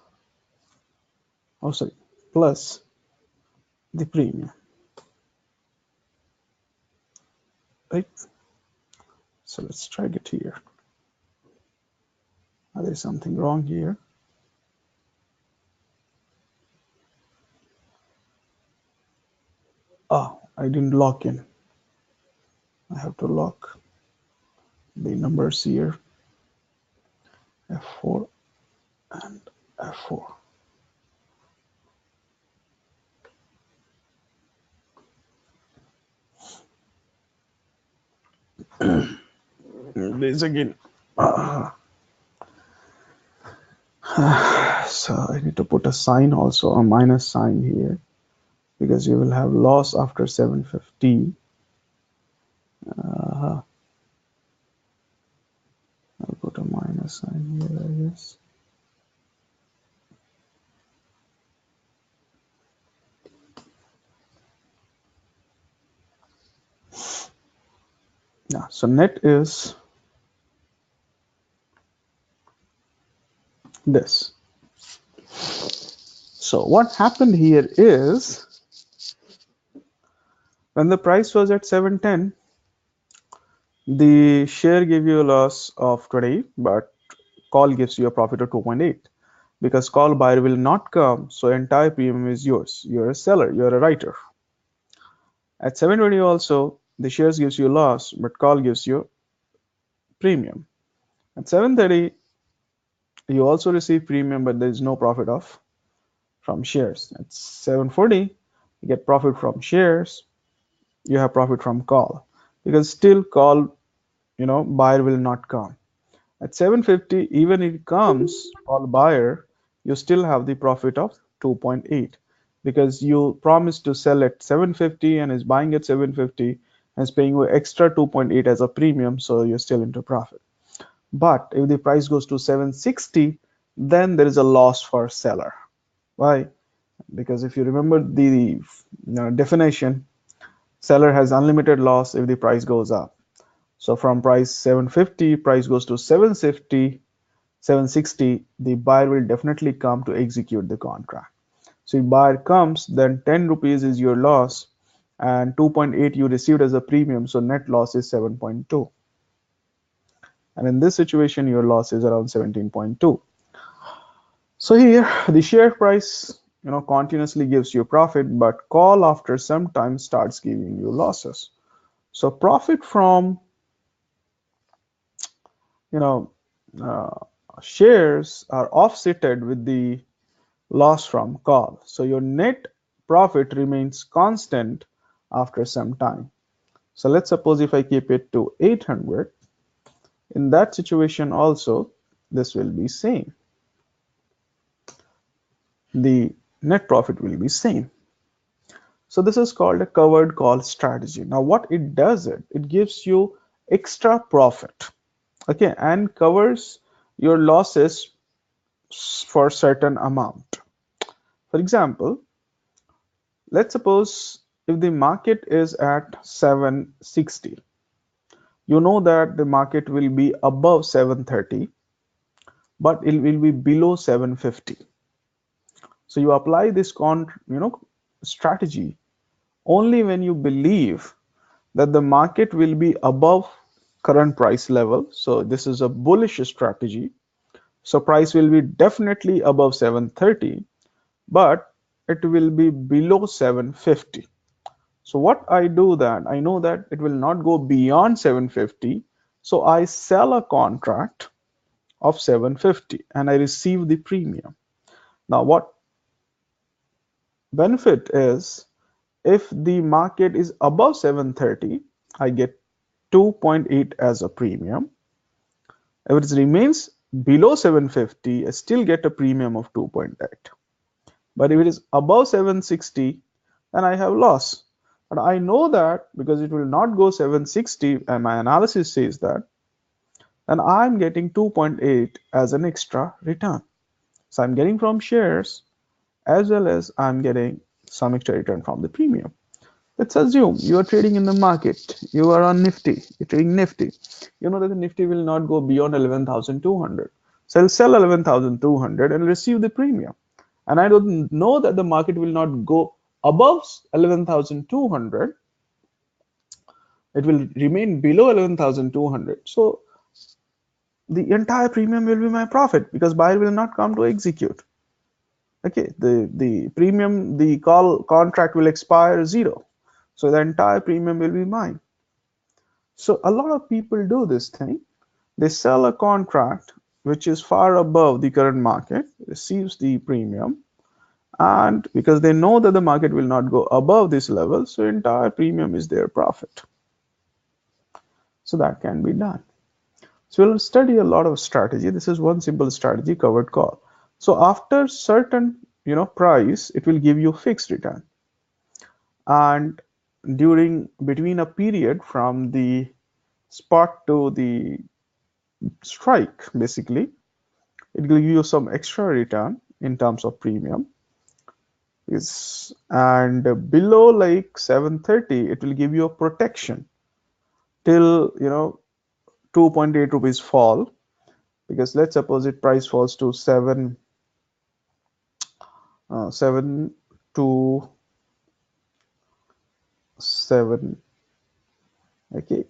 oh sorry, plus the premium, right? So let's drag it here. Now there's something wrong here. I didn't lock in. I have to lock the numbers here, F4 and F4. This again. So I need to put a sign also, a minus sign here, because you will have loss after 750. I'll put a minus sign here, I guess. Yeah, so net is this. So what happened here is, when the price was at 710, the share gave you a loss of 20, but call gives you a profit of 2.8. Because call buyer will not come, so entire premium is yours. You're a seller, you're a writer. At 720 also, the shares gives you loss, but call gives you premium. At 730, you also receive premium, but there is no profit from shares. At 740, you get profit from shares, you have profit from call, because still call, buyer will not come. At 750, even if it comes, call buyer, you still have the profit of 2.8, because you promised to sell at 750 and is buying at 750 and is paying you extra 2.8 as a premium, so you're still into profit. But if the price goes to 760, then there is a loss for seller. Why? Because if you remember the definition, seller has unlimited loss if the price goes up. So from price 750, price goes to 760, the buyer will definitely come to execute the contract. So if buyer comes, then 10 rupees is your loss and 2.8 you received as a premium, so net loss is 7.2. And in this situation, your loss is around 17.2. So here, the share price, continuously gives you profit, but call after some time starts giving you losses. So profit from, shares are offsetted with the loss from call. So your net profit remains constant after some time. So let's suppose if I keep it to 800, in that situation also, this will be same. The net profit will be same. So this is called a covered call strategy. Now what it does, it gives you extra profit, okay, and covers your losses for certain amount. For example, let's suppose if the market is at 760, you know that the market will be above 730, but it will be below 750. So you apply this strategy only when you believe that the market will be above current price level. So this is a bullish strategy. So price will be definitely above 730, but it will be below 750. So what I do, that I know that it will not go beyond 750. So I sell a contract of 750 and I receive the premium. Now what benefit is, if the market is above 730, I get 2.8 as a premium. If it remains below 750, I still get a premium of 2.8. But if it is above 760, then I have loss. But I know that because it will not go 760, and my analysis says that, then I'm getting 2.8 as an extra return. So I'm getting from shares as well as I'm getting some extra return from the premium. Let's assume you are trading in the market. You are on Nifty. You're trading Nifty. You know that the Nifty will not go beyond 11,200. So I'll sell 11,200 and receive the premium. And I don't know that the market will not go above 11,200. It will remain below 11,200. So the entire premium will be my profit because buyer will not come to execute. Okay, the premium, the call contract will expire 0. So the entire premium will be mine. So a lot of people do this thing. They sell a contract which is far above the current market, receives the premium, and because they know that the market will not go above this level, so entire premium is their profit. So that can be done. So we'll study a lot of strategy. This is one simple strategy, covered call. So after certain price, it will give you fixed return, and between a period from the spot to the strike, basically it will give you some extra return in terms of premium. And below like 730, it will give you a protection till 2.8 rupees fall, because let's suppose it price falls to 7 to 7. Okay,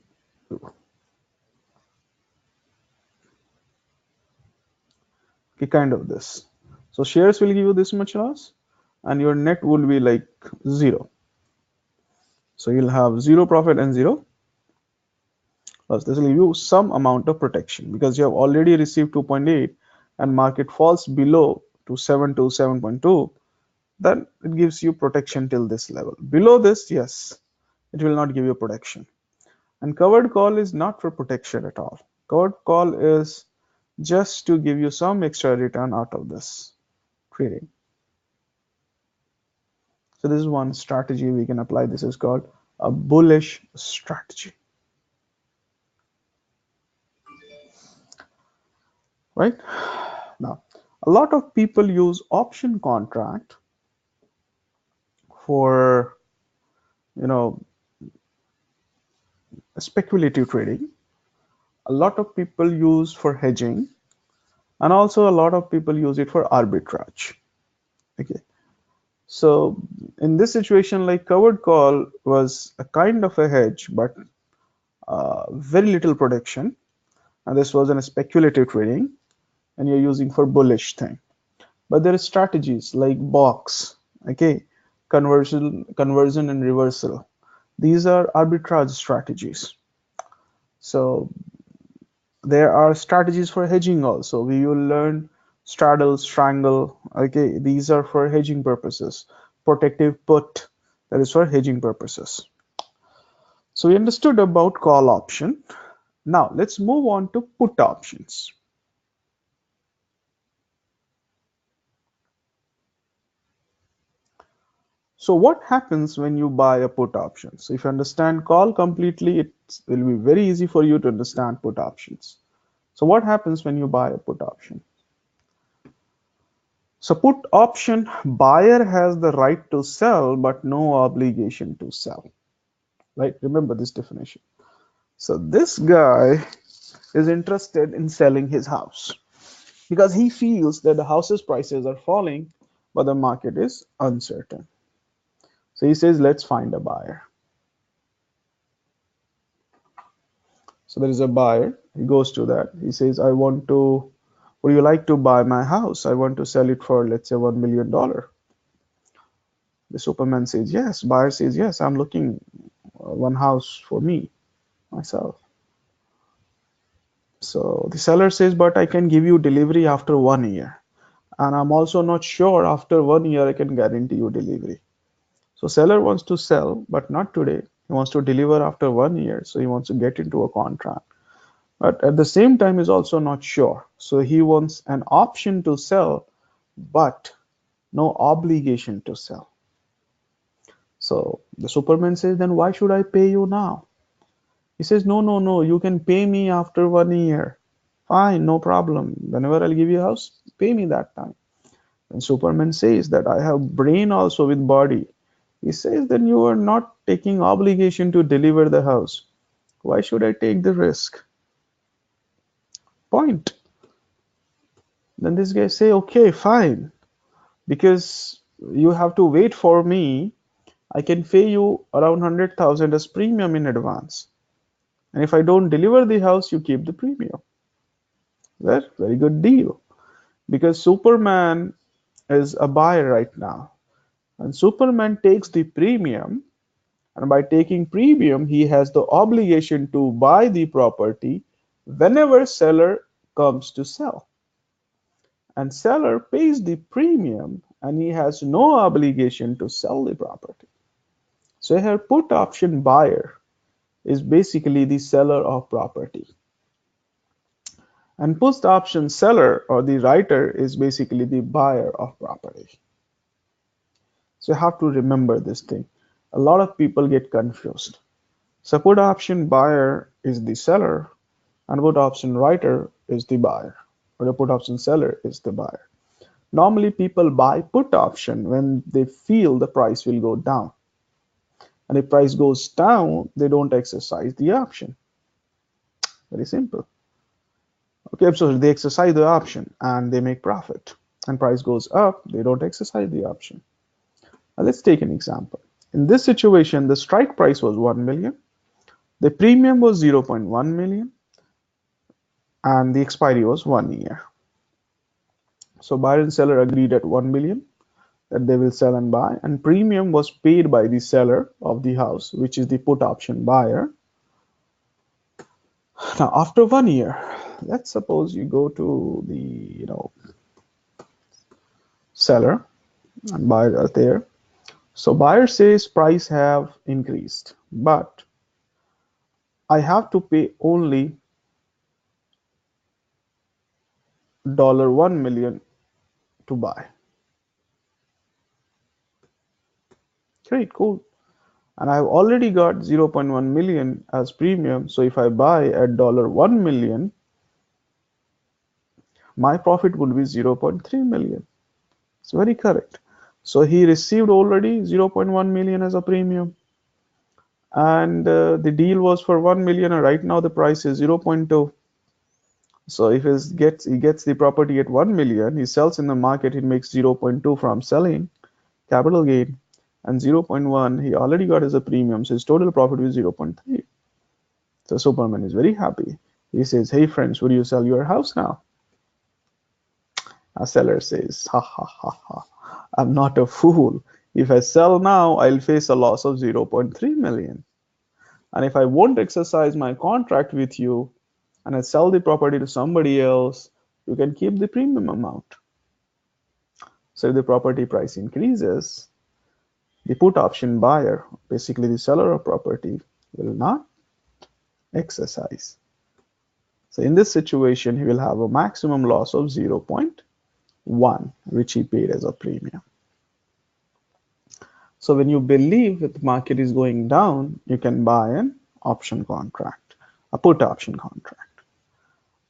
kind of this. So shares will give you this much loss and your net will be like 0. So you'll have 0 profit and 0 loss. This will give you some amount of protection because you have already received 2.8 and market falls below to 7 to 7.2, then it gives you protection till this level. Below this, yes, it will not give you protection. And covered call is not for protection at all. Covered call is just to give you some extra return out of this trading. So this is one strategy we can apply. This is called a bullish strategy. Right? Now, a lot of people use option contract for speculative trading. A lot of people use for hedging, and also a lot of people use it for arbitrage. Okay, so in this situation, like covered call was a kind of a hedge, but very little protection, and this was a speculative trading, and you're using for bullish thing. But there are strategies like box, okay, conversion and reversal. These are arbitrage strategies. So there are strategies for hedging also. We will learn straddle, strangle. Okay, these are for hedging purposes. Protective put, that is for hedging purposes. So we understood about call option. Now let's move on to put options. So what happens when you buy a put option? So if you understand call completely, it will be very easy for you to understand put options. So what happens when you buy a put option? So put option, buyer has the right to sell but no obligation to sell. Right? Remember this definition. So this guy is interested in selling his house because he feels that the house's prices are falling but the market is uncertain. So he says, let's find a buyer. So there is a buyer. He goes to that. He says, would you like to buy my house? I want to sell it for, let's say, $1 million. The Superman says, yes. Buyer says, yes, I'm looking one house for me, myself. So the seller says, but I can give you delivery after 1 year. And I'm also not sure after 1 year I can guarantee you delivery. So seller wants to sell, but not today. He wants to deliver after 1 year, so he wants to get into a contract. But at the same time, he's also not sure. So he wants an option to sell, but no obligation to sell. So the Superman says, then why should I pay you now? He says, no, no, no, you can pay me after 1 year. Fine, no problem. Whenever I'll give you a house, pay me that time. And Superman says that I have brain also with body. He says, then you are not taking obligation to deliver the house. Why should I take the risk? Point. Then this guy say, okay, fine. Because you have to wait for me, I can pay you around 100,000 as premium in advance. And if I don't deliver the house, you keep the premium. Well, very good deal. Because Superman is a buyer right now. And Superman takes the premium. And by taking premium, he has the obligation to buy the property whenever seller comes to sell. And seller pays the premium and he has no obligation to sell the property. So here put option buyer is basically the seller of property. And put option seller or the writer is basically the buyer of property. So you have to remember this thing. A lot of people get confused. So put option buyer is the seller and put option writer is the buyer, or the put option seller is the buyer. Normally people buy put option when they feel the price will go down. And if price goes down, they don't exercise the option. Very simple. Okay, so they exercise the option and they make profit. And price goes up, they don't exercise the option. Now let's take an example. In this situation, the strike price was 1 million. The premium was 0.1 million. And the expiry was 1 year. So buyer and seller agreed at 1 million that they will sell and buy, and premium was paid by the seller of the house, which is the put option buyer. Now after 1 year, let's suppose you go to the seller and buyer are there. So buyer says price have increased, but I have to pay only $1 million to buy. Great, cool. And I've already got 0.1 million as premium. So if I buy at $1 million, my profit would be 0.3 million. It's very correct. So he received already 0.1 million as a premium. And the deal was for 1 million, and right now the price is 0.2. So if he gets the property at 1 million, he sells in the market, he makes 0.2 from selling, capital gain, and 0.1 he already got as a premium, so his total profit is 0.3. So Superman is very happy. He says, hey friends, would you sell your house now? A seller says, ha ha ha ha, I'm not a fool. If I sell now, I'll face a loss of 0.3 million. And if I won't exercise my contract with you and I sell the property to somebody else, you can keep the premium amount. So if the property price increases, the put option buyer, basically the seller of property, will not exercise. So in this situation, he will have a maximum loss of 0.1, which he paid as a premium. So when you believe that the market is going down, you can buy an option contract, a put option contract,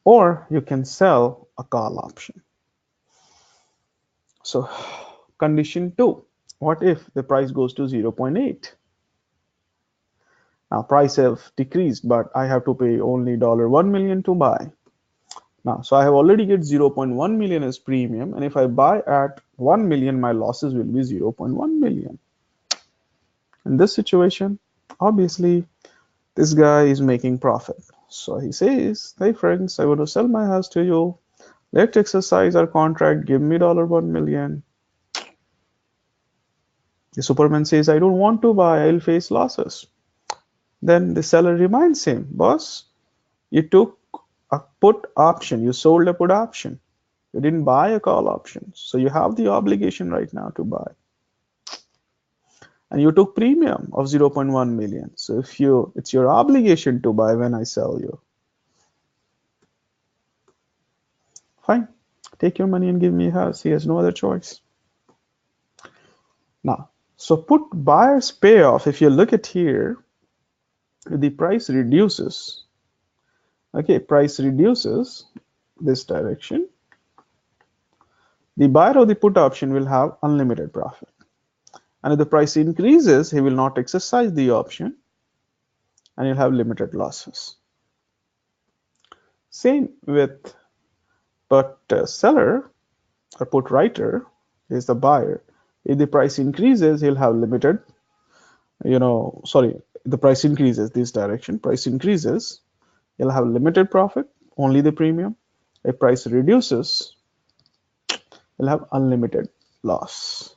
or you can sell a call option. So condition 2, what if the price goes to 0.8? Now price have decreased, but I have to pay only $1 million to buy. Now, so I have already get 0.1 million as premium, and if I buy at 1 million, my losses will be 0.1 million. In this situation, obviously, this guy is making profit. So he says, hey friends, I want to sell my house to you. Let's exercise our contract. Give me $1 million. The Superman says, I don't want to buy. I'll face losses. Then the seller reminds him, boss, you took a put option. You sold a put option. You didn't buy a call option. So you have the obligation right now to buy. and you took premium of 0.1 million. So if you, it's your obligation to buy when I sell you. Fine, take your money and give me a house. He has no other choice. Now, so put buyer's payoff, if you look at here, the price reduces. Okay, price reduces this direction. The buyer of the put option will have unlimited profit. And if the price increases, he will not exercise the option and you'll have limited losses. Same with put seller or put writer is the buyer. If the price increases, he'll have limited, the price increases this direction, price increases, he'll have limited profit, only the premium. If price reduces, he'll have unlimited loss.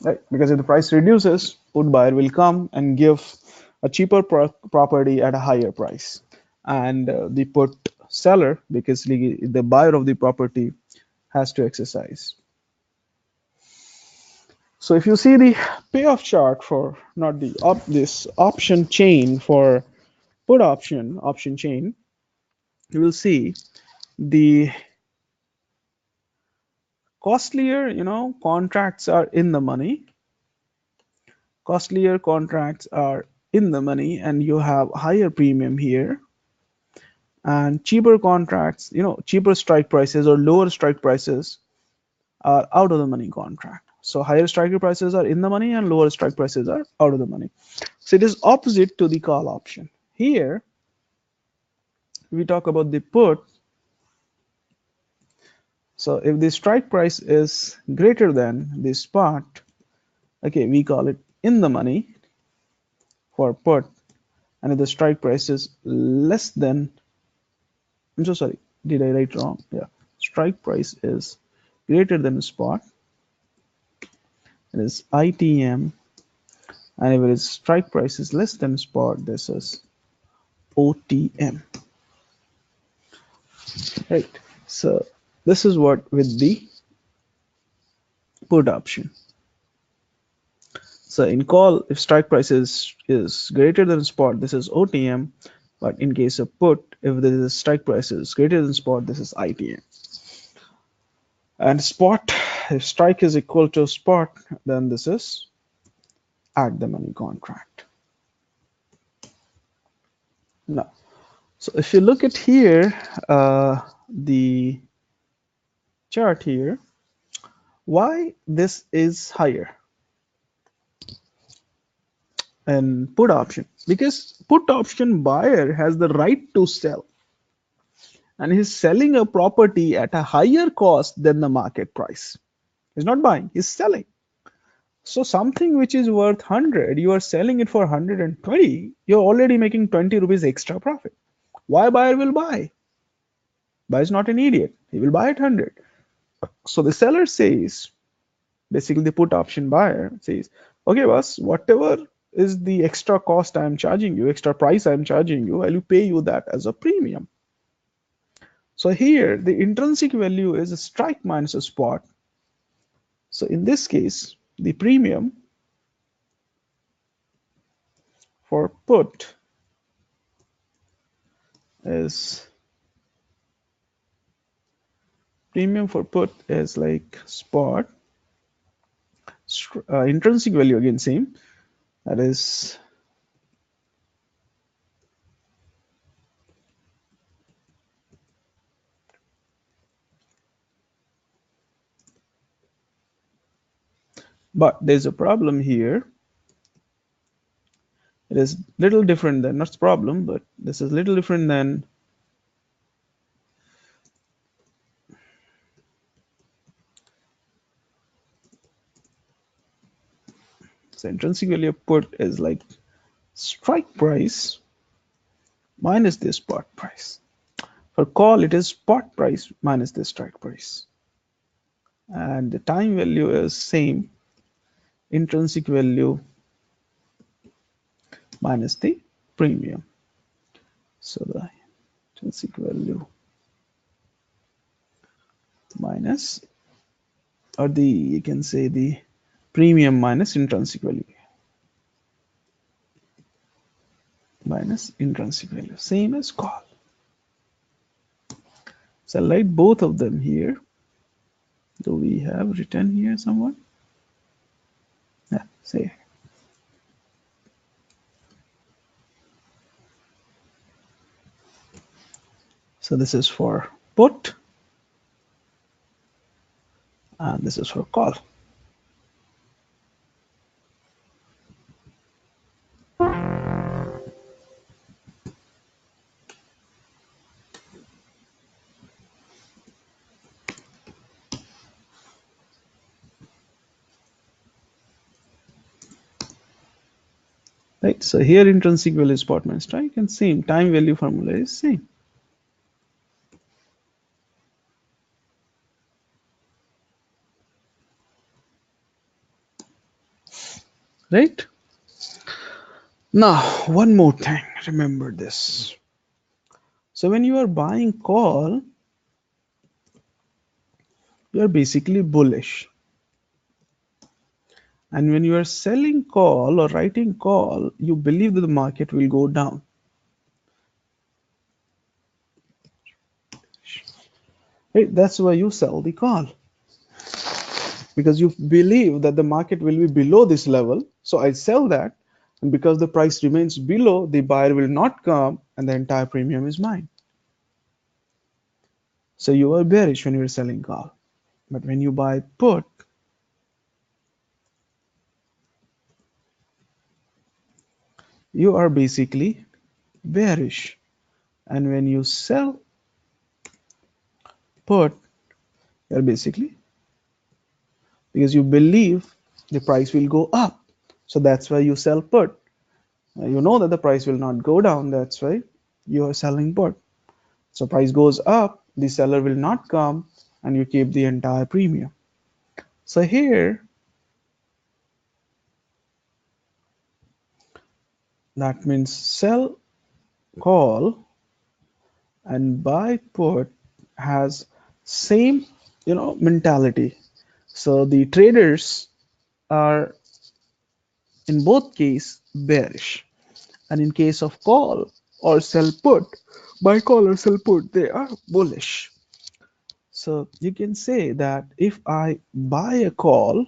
Right? Because if the price reduces, put buyer will come and give a cheaper property at a higher price, and the put seller, because the buyer of the property has to exercise. So if you see the payoff chart for not the this option chain for put option chain, you will see the costlier contracts are in the money. Costlier contracts are in the money, and you have higher premium here. And cheaper contracts, cheaper strike prices or lower strike prices are out of the money contract. So higher strike prices are in the money and lower strike prices are out of the money. So it is opposite to the call option. Here we talk about the put. So if the strike price is greater than the spot, okay, we call it in the money for put. And if the strike price is less than, I'm so sorry, did I write wrong? Yeah, strike price is greater than spot, it is ITM, and if its strike price is less than spot, this is OTM. Right. So this is what with the put option. So in call, if strike price is greater than spot, this is OTM. But in case of put, if the strike price is greater than spot, this is ITM. And spot, if strike is equal to spot, then this is at the money contract. Now, so if you look at here, the chart here, why this is higher and put option? Because put option buyer has the right to sell, and he's selling a property at a higher cost than the market price. He's not buying, he's selling. So something which is worth 100, you are selling it for 120, you're already making 20 rupees extra profit. Why buyer will buy? Buyer is not an idiot, he will buy at 100. So the seller says, basically the put option buyer says, okay boss, whatever is the extra cost I am charging you, extra price I am charging you, I will pay you that as a premium. So here the intrinsic value is a strike minus a spot. So in this case, the premium for put is like spot, intrinsic value again same, that is but there's a problem here. It is little different than, not problem, but this is little different than so intrinsic value of put is like strike price minus the spot price. For call, it is spot price minus the strike price. And the time value is same, intrinsic value minus the premium. So the intrinsic value minus, or the, you can say the premium minus intrinsic value. Minus intrinsic value, same as call. So I'll write both of them here. Do we have written here someone? Yeah, say. So this is for put and this is for call. Right, so here intrinsic value is spot minus strike and same time value formula is same. Right? Now, one more thing, remember this. So when you are buying call, you are basically bullish. And when you are selling call or writing call, you believe that the market will go down. Right? That's why you sell the call. Because you believe that the market will be below this level. So I sell that. And because the price remains below, the buyer will not come and the entire premium is mine. So you are bearish when you're selling call. But when you buy put, you are basically bearish. And when you sell put, you're basically, because you believe the price will go up. So that's why you sell put. You know that the price will not go down. That's why you are selling put. So price goes up, the seller will not come and you keep the entire premium. So here, that means sell call and buy put has same, mentality. So the traders are in both case bearish, and in case of call or sell put, buy call or sell put, they are bullish. So you can say that if I buy a call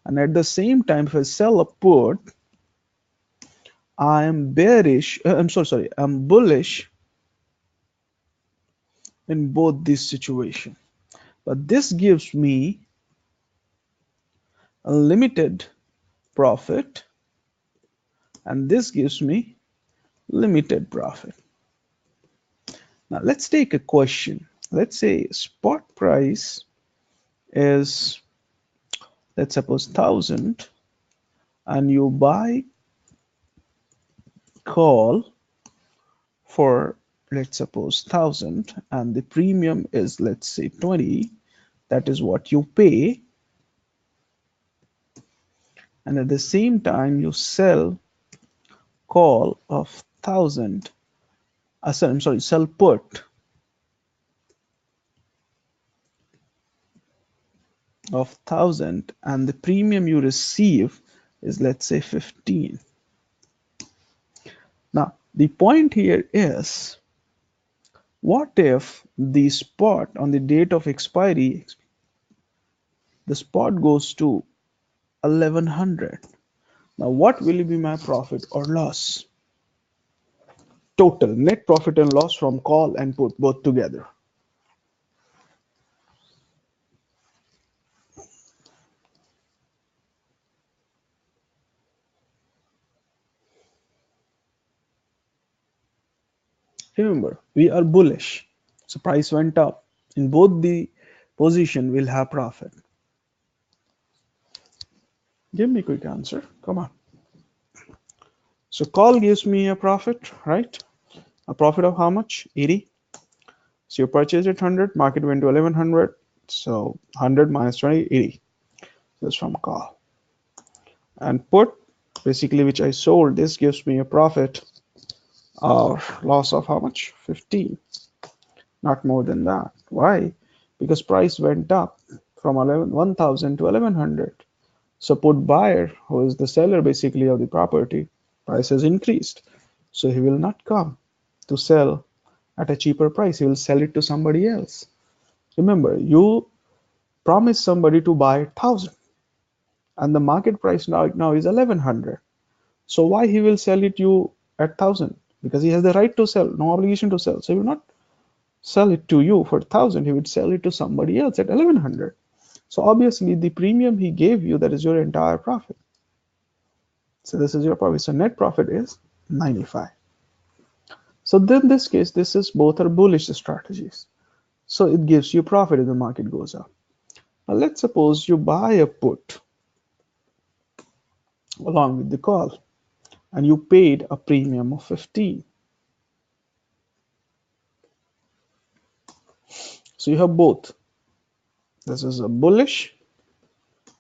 and at the same time if I sell a put, I am bearish, I'm bullish in both this situation. But this gives me a limited profit and this gives me limited profit. Now let's take a question. Let's say spot price is, let's suppose 1000 and you buy call for, let's suppose 1000 and the premium is, let's say 20. That is what you pay, and at the same time you sell call of 1000, sell put of 1000 and the premium you receive is, let's say 15. Now the point here is, what if the spot on the date of expiry, the spot goes to 1100? Now what will be my profit or loss? Total net profit and loss from call and put both together. Remember, we are bullish. So price went up. In both the position, we'll have profit. Give me a quick answer. Come on. So call gives me a profit, right? A profit of how much? 80. So you purchased at 100, market went to 1100. So 100 minus 20, 80. That's from call. And put, basically, which I sold, this gives me a profit or loss of how much? 15. Not more than that. Why? Because price went up from 1,000 to 1,100. So put buyer, who is the seller basically of the property, price has increased. So he will not come to sell at a cheaper price. He will sell it to somebody else. Remember, you promise somebody to buy 1,000 and the market price now is 1,100. So why he will sell it you at 1,000? Because he has the right to sell, no obligation to sell. So he will not sell it to you for 1,000. He would sell it to somebody else at 1,100. So obviously the premium he gave you, that is your entire profit. So this is your profit. So net profit is 95. So then in this case, this is both are bullish strategies. So it gives you profit if the market goes up. Now let's suppose you buy a put along with the call and you paid a premium of 15. So you have both. This is a bullish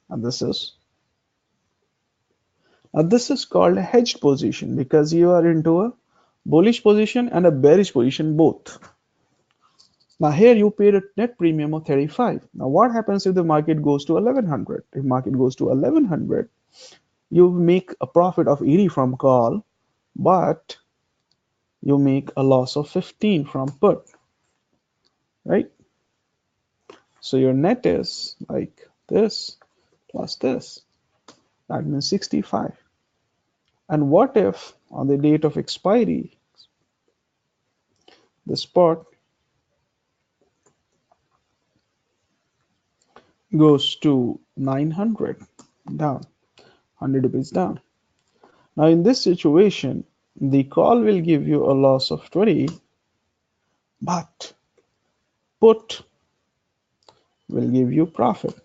and this is called a hedged position because you are into a bullish position and a bearish position both. Now here you paid a net premium of 35. Now what happens if the market goes to 1100? If market goes to 1100, you make a profit of 80 from call, but you make a loss of 15 from put, right? So your net is like this plus this. That means 65. And what if on the date of expiry, the spot goes to 900 down, 100 rupees down. Now in this situation, the call will give you a loss of 20, but put will give you profit.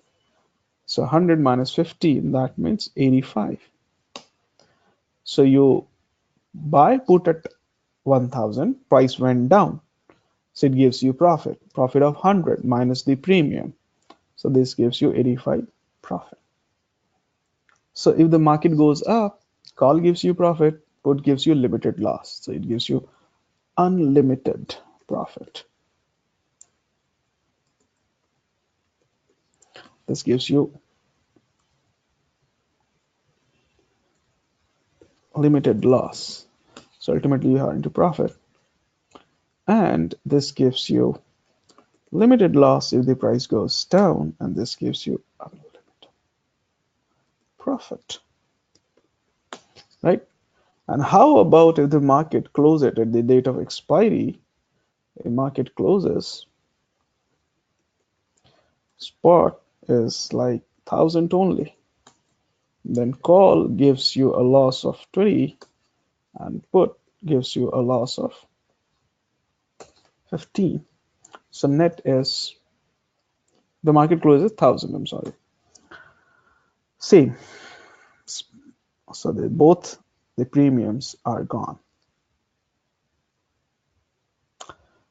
So 100 minus 15, that means 85. So you buy put at 1,000, price went down. So it gives you profit of 100 minus the premium. So this gives you 85 profit. So if the market goes up, call gives you profit, put gives you limited loss. So it gives you unlimited profit. This gives you limited loss. So ultimately you are into profit. And this gives you limited loss if the price goes down, and this gives you unlimited profit, right? And how about if the market closes at the date of expiry? The market closes, spot is like 1,000 only. Then call gives you a loss of 20 and put gives you a loss of 15. So net is, the market closes 1,000, I'm sorry. Same. So both the premiums are gone.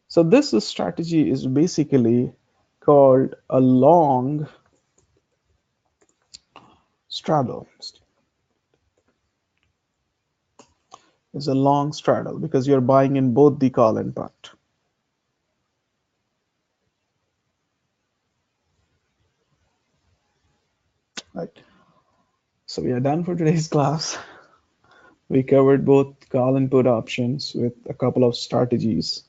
So this strategy is basically called a long straddle. It's a long straddle because you're buying in both the call and put. Right. So we are done for today's class. We covered both call and put options with a couple of strategies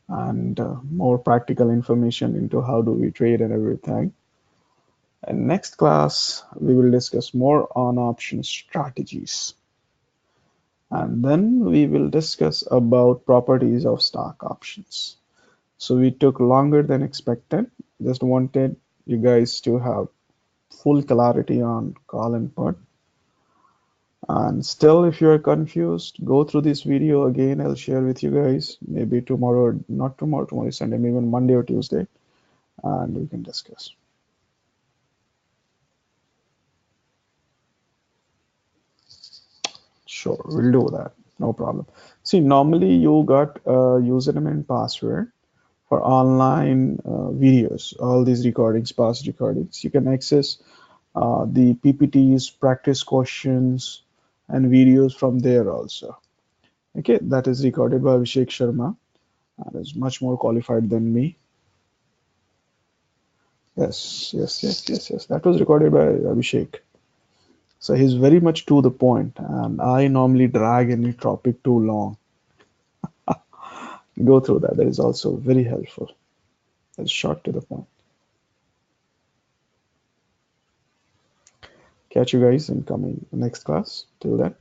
and more practical information into how do we trade and everything. And next class, we will discuss more on option strategies. And then we will discuss about properties of stock options. So we took longer than expected. Just wanted you guys to have full clarity on call and put. And still, if you are confused, go through this video again. I'll share with you guys maybe tomorrow, not tomorrow, tomorrow is Sunday, maybe on Monday or Tuesday, and we can discuss. Sure, we'll do that. No problem. See, normally you got a username and password for online videos, all these recordings, past recordings. You can access the PPTs, practice questions, and videos from there also. Okay, that is recorded by Abhishek Sharma and is much more qualified than me. Yes. That was recorded by Abhishek. So he's very much to the point, and I normally drag any topic too long. Go through that. That is also very helpful. That's short to the point. Catch you guys in coming next class. Till then.